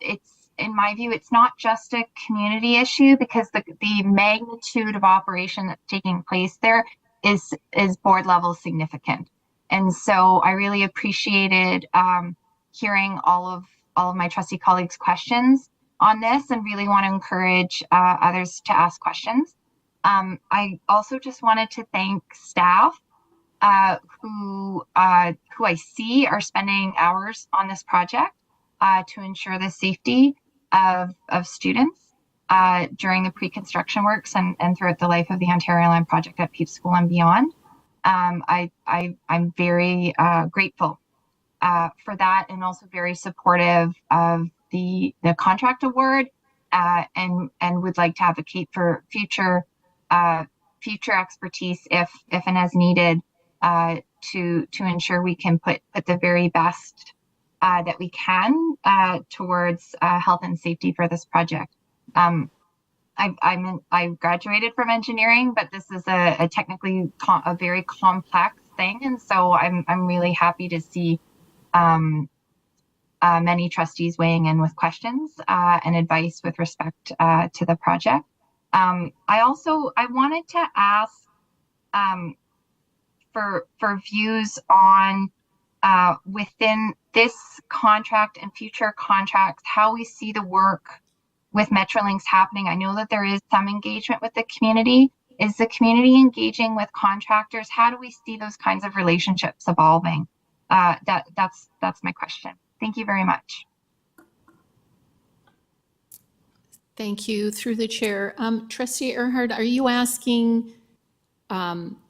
It's, in my view, it's not just a community issue, because the magnitude of operation that's taking place there is board level significant. And so I really appreciated hearing all of my trustee colleagues' questions on this, and really want to encourage others to ask questions. I also just wanted to thank staff who I see are spending hours on this project to ensure the safety of students during the pre-construction works and throughout the life of the Ontario Line project at Pape School and beyond. I'm very grateful for that, and also very supportive of the contract award, and would like to advocate for future expertise if and as needed to ensure we can put the very best that we can towards health and safety for this project. I graduated from engineering, but this is a technically a very complex thing, and so I'm really happy to see many trustees weighing in with questions and advice with respect to the project. I wanted to ask for views on within this contract and future contracts, how we see the work with Metrolinx happening. I know that there is some engagement with the community. Is the community engaging with contractors? How do we see those kinds of relationships evolving? That's my question. Thank you very much. Thank you. Through the chair. Trustee Erhard, are you asking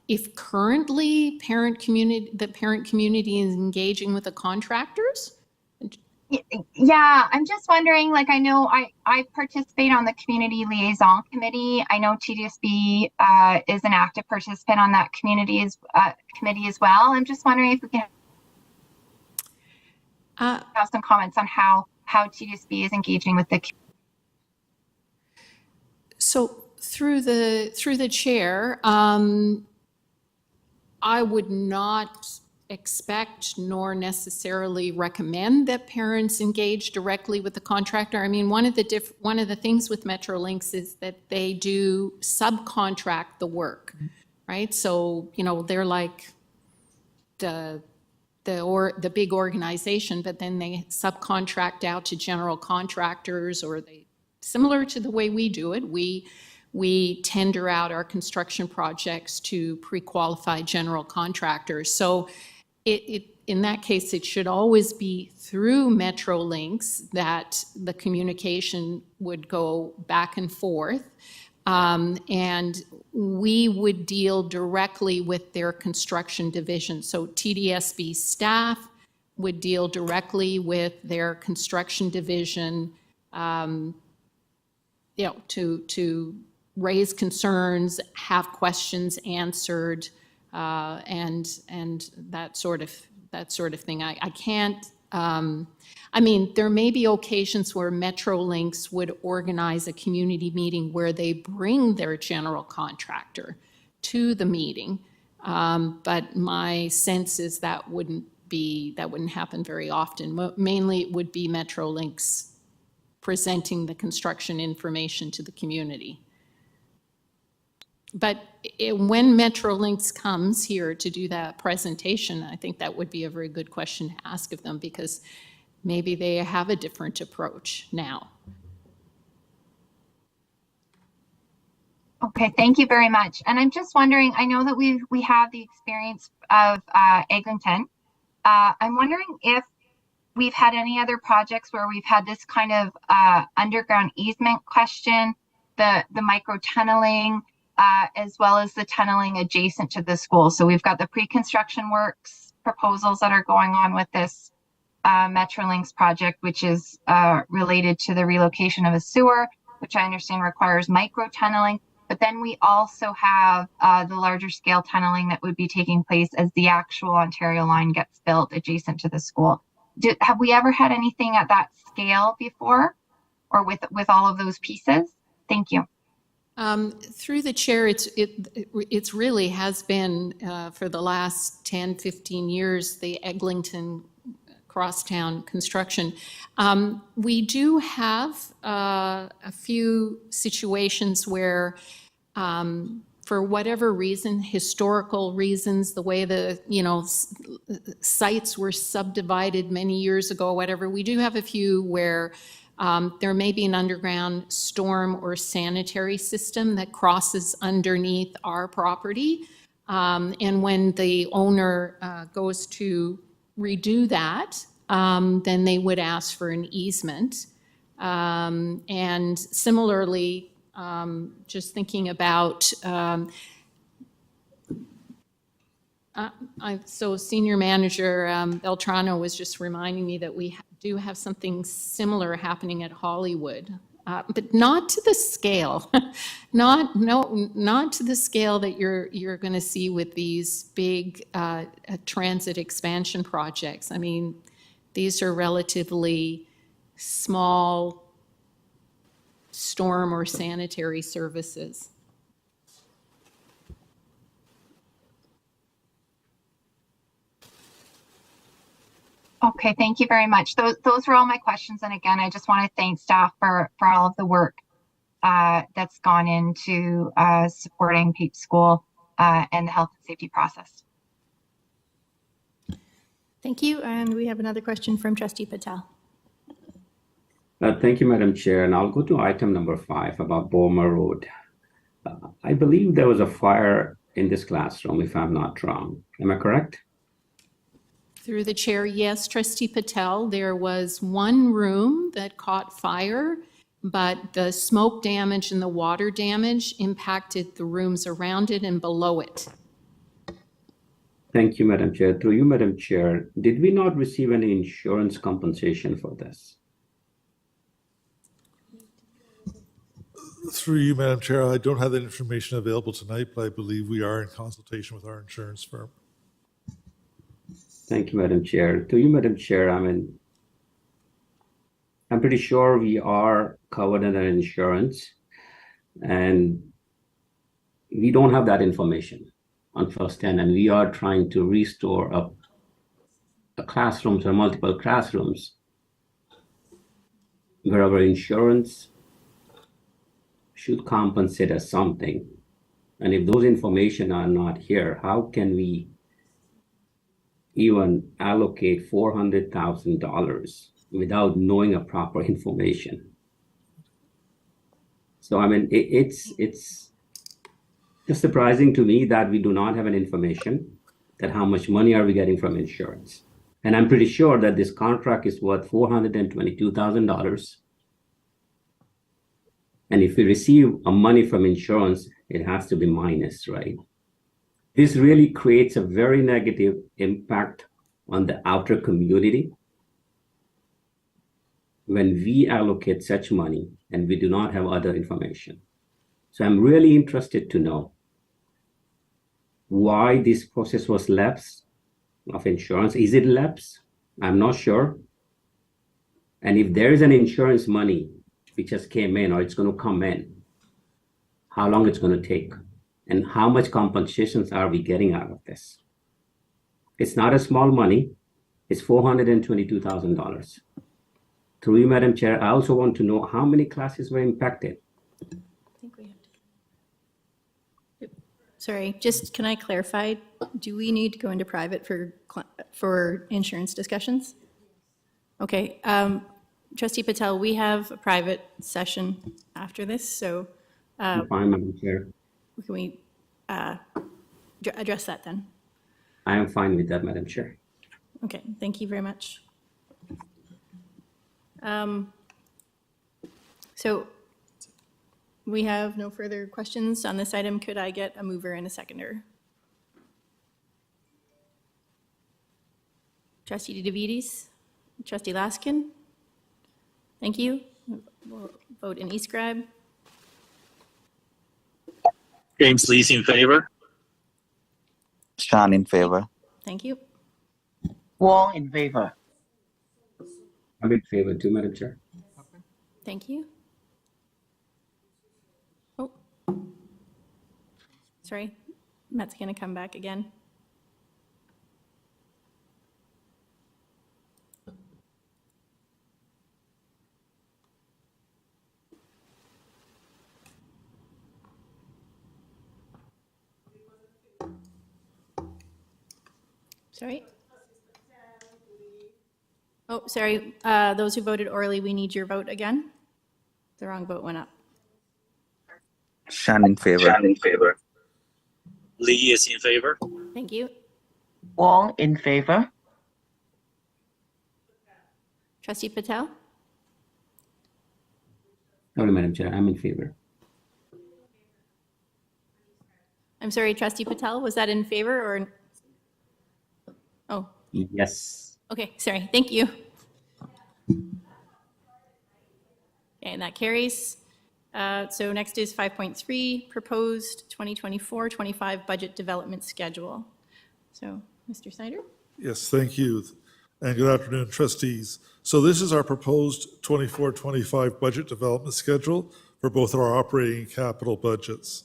if currently the parent community is engaging with the contractors? Yeah, I'm just wondering, like, I know I participate on the community liaison committee. I know Tdsb is an active participant on that committee as well. I'm just wondering if we can have some comments on how Tdsb is engaging with the community. So through the chair, I would not expect nor necessarily recommend that parents engage directly with the contractor. I mean, one of the things with Metrolinx is that they do subcontract the work, right? So, you know, they're like the big organization, but then they subcontract out to general contractors, or they, similar to the way we do it, we tender out our construction projects to pre-qualified general contractors. So in that case, it should always be through Metrolinx that the communication would go back and forth. And we would deal directly with their construction division. So Tdsb staff would deal directly with their construction division, you know, to raise concerns, have questions answered, and that sort of thing. I can't. I mean, there may be occasions where Metrolinx would organize a community meeting where they bring their general contractor to the meeting, but my sense is that wouldn't happen very often. Mainly, it would be Metrolinx presenting the construction information to the community. But when Metrolinx comes here to do that presentation, I think that would be a very good question to ask of them, because maybe they have a different approach now. Okay, thank you very much. And I'm just wondering, I know that we have the experience of Eglinton. I'm wondering if we've had any other projects where we've had this kind of underground easement question, the micro tunneling, as well as the tunneling adjacent to the school. So we've got the pre-construction works proposals that are going on with this Metrolinx project, which is related to the relocation of a sewer, which I understand requires micro tunneling. But then we also have the larger scale tunneling that would be taking place as the actual Ontario line gets built adjacent to the school. Have we ever had anything at that scale before, or with all of those pieces? Thank you. Through the chair, it's really has been for the last 10, 15 years, the Eglinton crosstown construction. We do have a few situations where, for whatever reason, historical reasons, the way the sites were subdivided many years ago, whatever, we do have a few where there may be an underground storm or sanitary system that crosses underneath our property. And when the owner goes to redo that, then they would ask for an easement. And similarly, just thinking about, so Senior Manager Beltrano was just reminding me that we do have something similar happening at Hollywood, but not to the scale, not to the scale that you're going to see with these big transit expansion projects. I mean, these are relatively small storm or sanitary services. Okay, thank you very much. Those were all my questions. And again, I just want to thank staff for all of the work that's gone into supporting PAPE School and the health and safety process. Thank you. And we have another question from Trustee Patel. Thank you, Madam Chair. And I'll go to item number 5 about Bormer Road. I believe there was a fire in this classroom, if I'm not wrong. Am I correct? Through the chair, yes, Trustee Patel, there was one room that caught fire, but the smoke damage and the water damage impacted the rooms around it and below it. Thank you, Madam Chair. Through you, Madam Chair, did we not receive any insurance compensation for this? Through you, Madam Chair, I don't have that information available tonight, but I believe we are in consultation with our insurance firm. Thank you, Madam Chair. To you, Madam Chair, I'm pretty sure we are covered under insurance, and we don't have that information on first hand, and we are trying to restore a classrooms or multiple classrooms where our insurance should compensate us something. And if those information are not here, how can we even allocate $400,000 without knowing a proper information? So, it's just surprising to me that we do not have an information that how much money are we getting from insurance. And I'm pretty sure that this contract is worth $422,000. And if we receive a money from insurance, it has to be minus, right? This really creates a very negative impact on the outer community when we allocate such money and we do not have other information. So I'm really interested to know why this process was lapse of insurance. Is it lapse? I'm not sure. And if there is an insurance money which just came in or it's going to come in, how long it's going to take? And how much compensations are we getting out of this? It's not a small money. It's $422,000. Through you, Madam Chair, I also want to know how many classes were impacted. I think we have to. Sorry, just can I clarify? Do we need to go into private for insurance discussions? Okay, Trustee Patel, we have a private session after this, so Fine, Madam Chair. can we address that then? I am fine with that, Madam Chair. Okay, thank you very much. So we have no further questions on this item. Could I get a mover and a seconder? Trustee DeVitis, Trustee Laskin. Thank you. We'll vote in e-scribe. James Lees in favor. Sean in favor. Thank you. Wong in favor. I'm in favor too, Madam Chair. Thank you. Oh, sorry. Matt's going to come back again. Sorry. Oh, sorry. Those who voted orally, we need your vote again. The wrong vote went up. Sean in favor. Sean in favor. Lee is in favor. Thank you. Wong in favor. Trustee Patel? Sorry, Madam Chair, I'm in favor. I'm sorry, Trustee Patel, was that in favor or? Oh, Yes. okay, sorry, thank you. Okay, and that carries. So next is 5.3, proposed 2024-25 budget development schedule. So, Mr. Snyder? Yes, thank you. And good afternoon, trustees. So this is our proposed 24-25 budget development schedule for both our operating and capital budgets.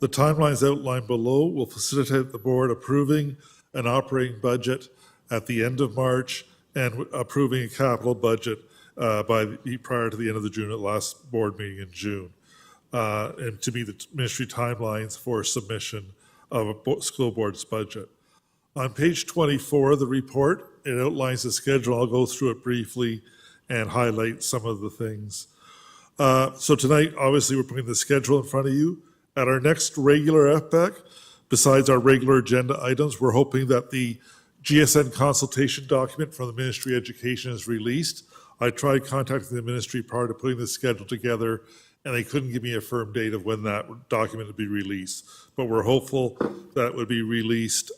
The timelines outlined below will facilitate the board approving an operating budget at the end of March and approving a capital budget prior to the end of the June at last board meeting in June, and to meet the ministry timelines for submission of a school board's budget. On page 24 of the report, it outlines the schedule. I'll go through it briefly and highlight some of the things. So tonight, obviously, we're putting the schedule in front of you. At our next regular FBAC, besides our regular agenda items, we're hoping that the GSN consultation document from the Ministry of Education is released. I tried contacting the ministry prior to putting the schedule together, and they couldn't give me a firm date of when that document would be released. But we're hopeful that it would be released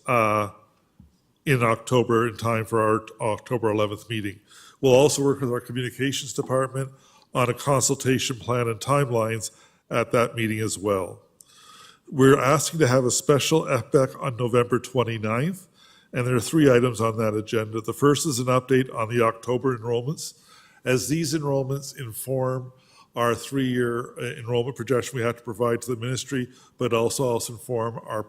in October in time for our October 11th meeting. We'll also work with our communications department on a consultation plan and timelines at that meeting as well. We're asking to have a special FBAC on November 29th, and there are 3 items on that agenda. The first is an update on the October enrollments. As these enrollments inform our 3-year enrollment projection we have to provide to the ministry, but also inform our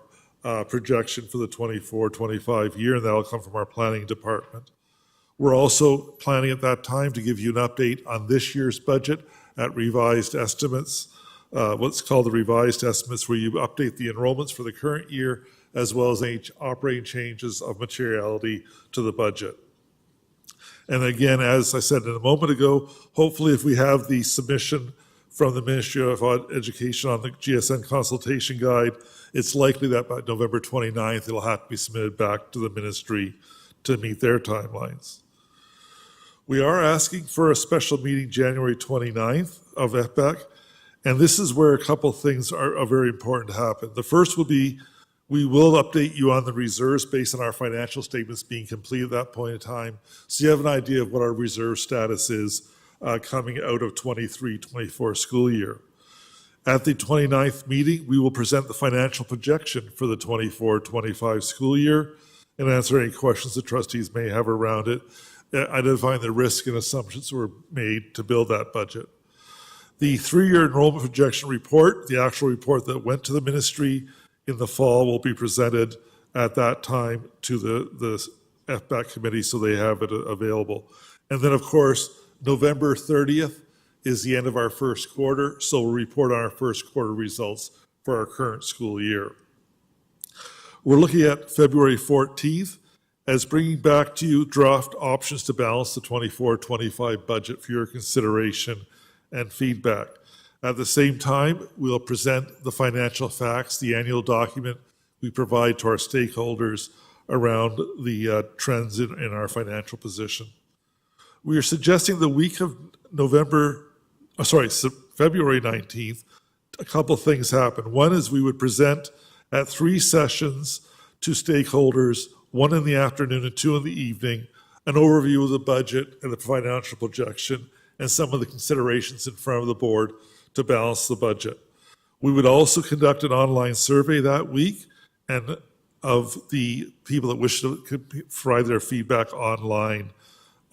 projection for the 24-25 year, and that'll come from our planning department. We're also planning at that time to give you an update on this year's budget at revised estimates, what's called the revised estimates, where you update the enrollments for the current year, as well as any operating changes of materiality to the budget. And again, as I said a moment ago, hopefully if we have the submission from the Ministry of Education on the GSN consultation guide, it's likely that by November 29th, it'll have to be submitted back to the ministry to meet their timelines. We are asking for a special meeting January 29th of FBAC, and this is where a couple things are very important to happen. The first will be, we will update you on the reserves based on our financial statements being complete at that point in time, so you have an idea of what our reserve status is coming out of 23-24 school year. At the 29th meeting, we will present the financial projection for the 24-25 school year and answer any questions the trustees may have around it, identifying the risk and assumptions that were made to build that budget. The 3-year enrollment projection report, the actual report that went to the ministry in the fall, will be presented at that time to the FBAC committee so they have it available. And then, of course, November 30th is the end of our first quarter, so we'll report on our first quarter results for our current school year. We're looking at February 14th as bringing back to you draft options to balance the 24-25 budget for your consideration and feedback. At the same time, we'll present the financial facts, the annual document we provide to our stakeholders around the trends in our financial position. We are suggesting the week of February 19th, a couple things happen. One is we would present at 3 sessions to stakeholders, 1 in the afternoon and 2 in the evening, an overview of the budget and the financial projection and some of the considerations in front of the board to balance the budget. We would also conduct an online survey that week and of the people that wish to provide their feedback online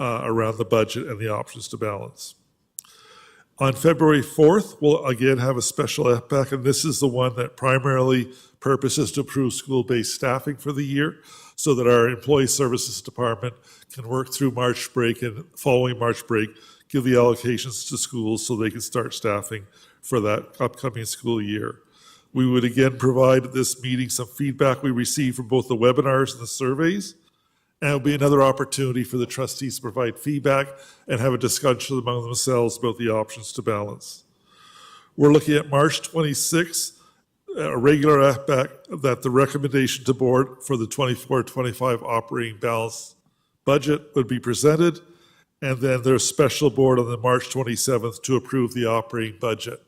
around the budget and the options to balance. On February 4th, we'll again have a special FBAC, and this is the one that primarily purposes to approve school-based staffing for the year so that our employee services department can work through March break and following March break, give the allocations to schools so they can start staffing for that upcoming school year. We would again provide at this meeting some feedback we received from both the webinars and the surveys, and it'll be another opportunity for the trustees to provide feedback and have a discussion among themselves about the options to balance. We're looking at March 26th, a regular FBAC, that the recommendation to board for the 24-25 operating balance budget would be presented, and then there's special board on the March 27th to approve the operating budget.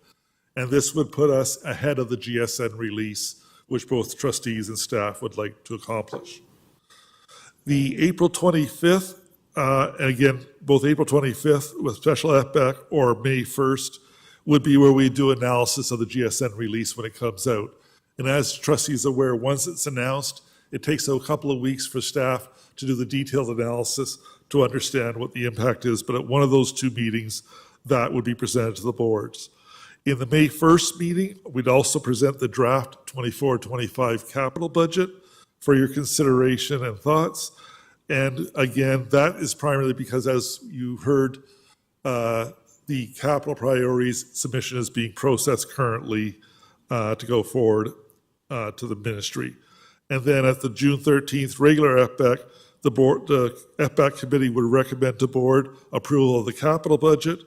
And this would put us ahead of the GSN release, which both trustees and staff would like to accomplish. The April 25th, and again, both April 25th with special FBAC or May 1st would be where we do analysis of the GSN release when it comes out. And as trustees are aware, once it's announced, it takes a couple of weeks for staff to do the detailed analysis to understand what the impact is, but at one of those two meetings, that would be presented to the boards. In the May 1st meeting, we'd also present the draft 24-25 capital budget for your consideration and thoughts. And again, that is primarily because, as you heard, the capital priorities submission is being processed currently to go forward to the ministry. And then at the June 13th regular FBAC, the FBAC committee would recommend to board approval of the capital budget.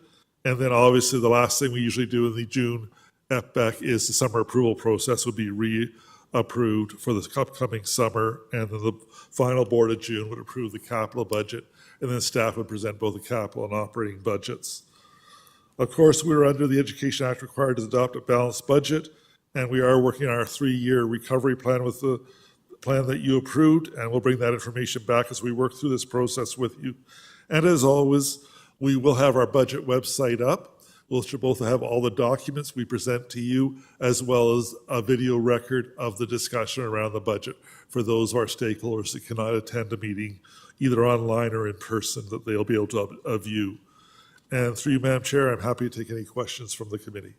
And then obviously the last thing we usually do in the June FBAC is the summer approval process would be reapproved for the upcoming summer. And then the final board of June would approve the capital budget. And then staff would present both the capital and operating budgets. Of course, we are under the Education Act required to adopt a balanced budget. And we are working on our 3-year recovery plan with the plan that you approved. And we'll bring that information back as we work through this process with you. And as always, we will have our budget website up. We'll both have all the documents we present to you, as well as a video record of the discussion around the budget for those of our stakeholders that cannot attend a meeting, either online or in person, that they'll be able to view. And through you, Madam Chair, I'm happy to take any questions from the committee.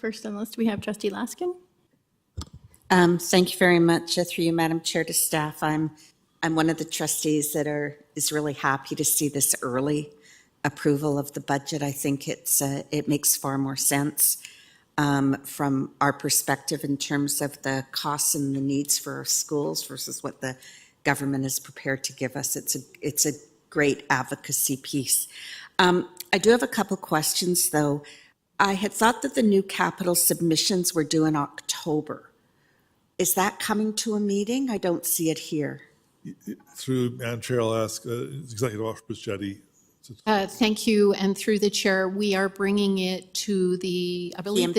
First on the list, we have Trustee Laskin. Thank you very much. Through you, Madam Chair, to staff. I'm one of the trustees that is really happy to see this early approval of the budget. I think it makes far more sense from our perspective in terms of the costs and the needs for our schools versus what the government is prepared to give us. It's a great advocacy piece. I do have a couple questions, though. I had thought that the new capital submissions were due in October. Is that coming to a meeting? I don't see it here. Through Madam Chair, I'll ask Executive Officer Jetty. Thank you. And through the chair, we are bringing it to the, I believe,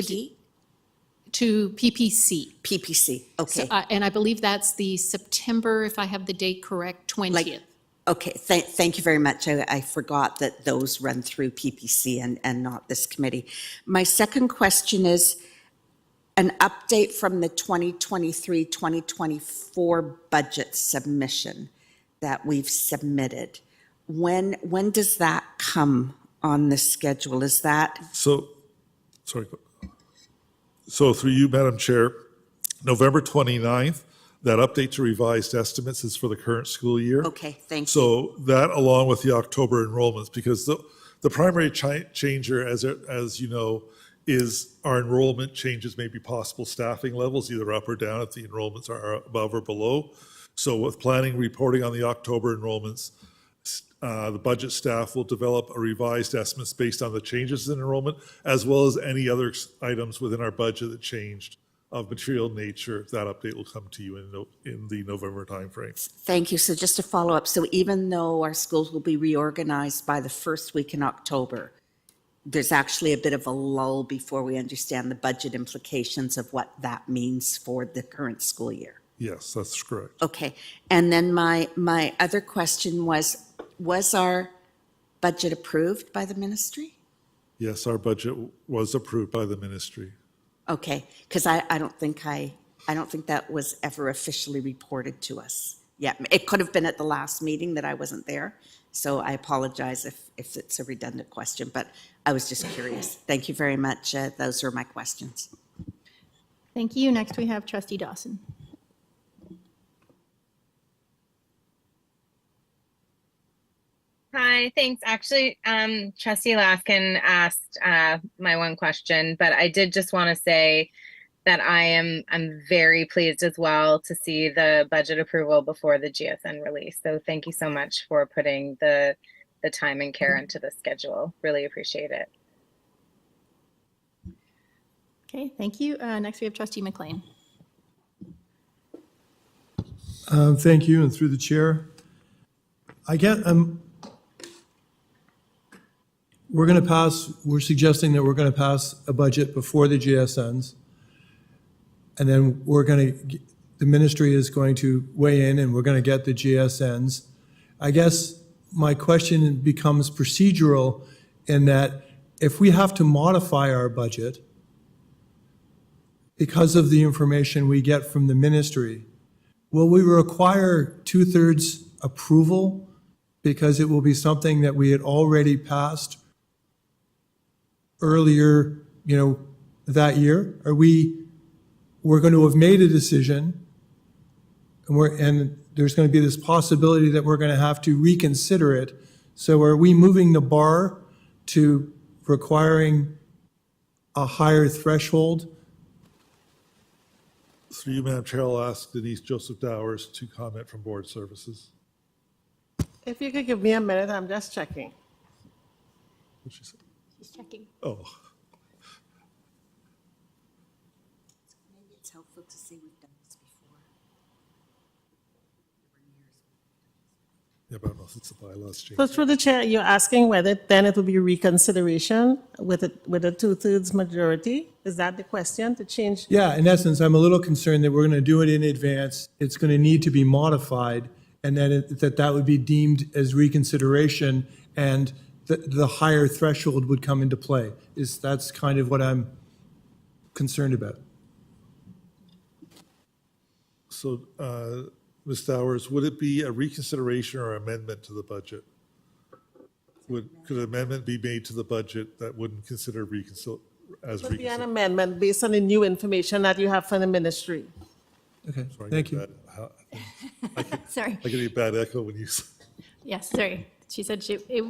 to PPC. PPC, okay. So, and I believe that's the September, if I have the date correct, 20th. Okay, thank you very much. I forgot that those run through PPC and not this committee. My second question is an update from the 2023-2024 budget submission that we've submitted. When does that come on the schedule? Is that? So through you, Madam Chair, November 29th, that update to revised estimates is for the current school year. Okay, thank you. So that, along with the October enrollments, because the primary changer, as you know, is our enrollment changes may be possible staffing levels, either up or down if the enrollments are above or below. So with planning reporting on the October enrollments, the budget staff will develop a revised estimates based on the changes in enrollment, as well as any other items within our budget that changed of material nature. That update will come to you in the November timeframe. Thank you. So just to follow up, so even though our schools will be reorganized by the first week in October, there's actually a bit of a lull before we understand the budget implications of what that means for the current school year. Yes, that's correct. Okay. And then my other question was our budget approved by the ministry? Yes, our budget was approved by the ministry. Okay, because I don't think that was ever officially reported to us. Yeah, it could have been at the last meeting that I wasn't there. So I apologize if it's a redundant question, but I was just curious. Thank you very much. Those are my questions. Thank you. Next, we have Trustee Dawson. Hi, thanks. Actually, Trustee Laskin asked my one question, but I did just want to say that I'm very pleased as well to see the budget approval before the GSN release. So thank you so much for putting the time and care into the schedule. Really appreciate it. Okay, thank you. Next, we have Trustee McLean. Thank you, and through the chair. We're suggesting that we're going to pass a budget before the GSNs, and then the ministry is going to weigh in and we're going to get the GSNs. I guess my question becomes procedural in that if we have to modify our budget because of the information we get from the ministry, will we require 2/3 approval because it will be something that we had already passed earlier, that year? We're going to have made a decision, and there's going to be this possibility that we're going to have to reconsider it. So are we moving the bar to requiring a higher threshold? Through you, Madam Chair, I'll ask Denise Joseph Dowers to comment from Board Services. If you could give me a minute, I'm just checking. What'd she say? She's checking. Oh, Maybe it's helpful to say we've done this before. yeah, but I don't know if it's the bylaws change. So through the chair, you're asking whether then it will be reconsideration with a 2/3 majority? Is that the question, to change? Yeah, in essence, I'm a little concerned that we're going to do it in advance. It's going to need to be modified, and that would be deemed as reconsideration, and the higher threshold would come into play. That's kind of what I'm concerned about. So, Ms. Dowers, would it be a reconsideration or amendment to the budget? Could an amendment be made to the budget that wouldn't consider It would be an reconsideration? amendment based on the new information that you have from the ministry. Okay, Sorry, thank you. Sorry. I get a bad echo when you say. Yes, sorry. She said it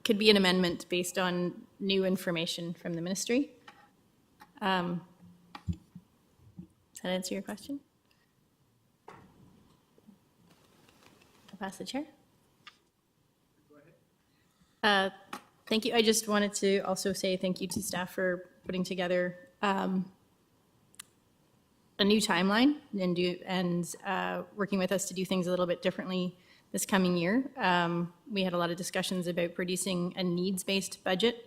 could be an amendment based on new information from the ministry. Does that answer your question? I'll pass the chair. Thank you. I just wanted to also say thank you to staff for putting together a new timeline and working with us to do things a little bit differently this coming year. We had a lot of discussions about producing a needs-based budget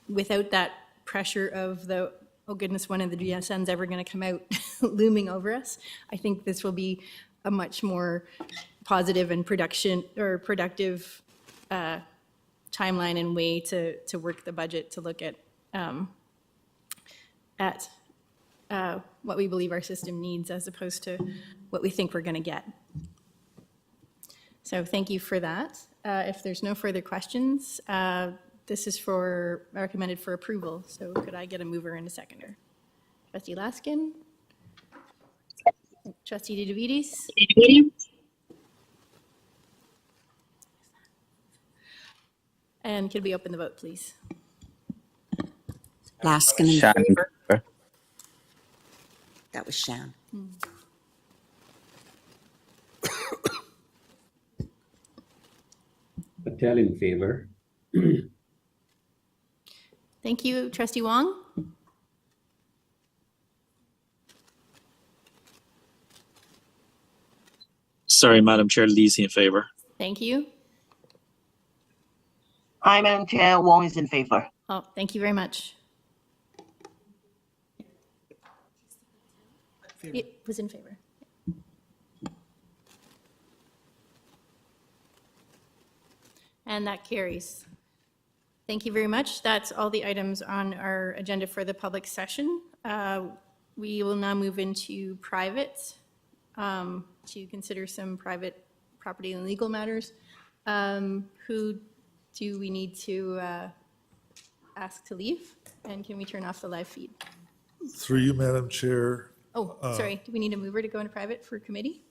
without that pressure of oh goodness, when are the GSNs ever going to come out looming over us. I think this will be a much more positive and productive timeline and way to work the budget, to look at what we believe our system needs as opposed to what we think we're going to get. So thank you for that. If there's no further questions, this is recommended for approval. So could I get a mover and a seconder? Trustee Laskin? Trustee Didovides? And could we open the vote, please? Laskin in Shan in favor. favor. That was Shan. Patel in favor. Thank you. Trustee Wong? Sorry, Madam Chair, Lee's in favor. Thank you. Hi, Madam Chair. Wong is in favor. Oh, thank you very much. It was in favor. And that carries. Thank you very much. That's all the items on our agenda for the public session. We will now move into private to consider some private property and legal matters. Who do we need to ask to leave? And can we turn off the live feed? Through you, Madam Chair. Oh, sorry. Do we need a mover to go into private for committee?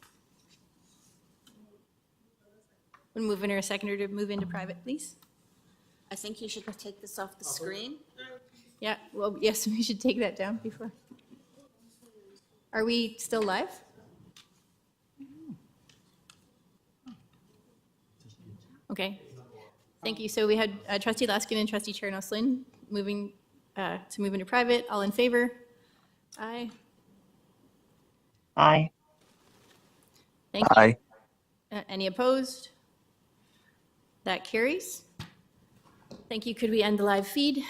Would a mover or a seconder to move into private, please? I think you should take this off the screen. Yeah, well, yes, we should take that down before. Are we still live? Okay, thank you. So we had Trustee Laskin and Trustee Chair Noslin moving to move into private. All in favor? Aye. Aye. Thank you. Aye. Any opposed? That carries. Thank you. Could we end the live feed?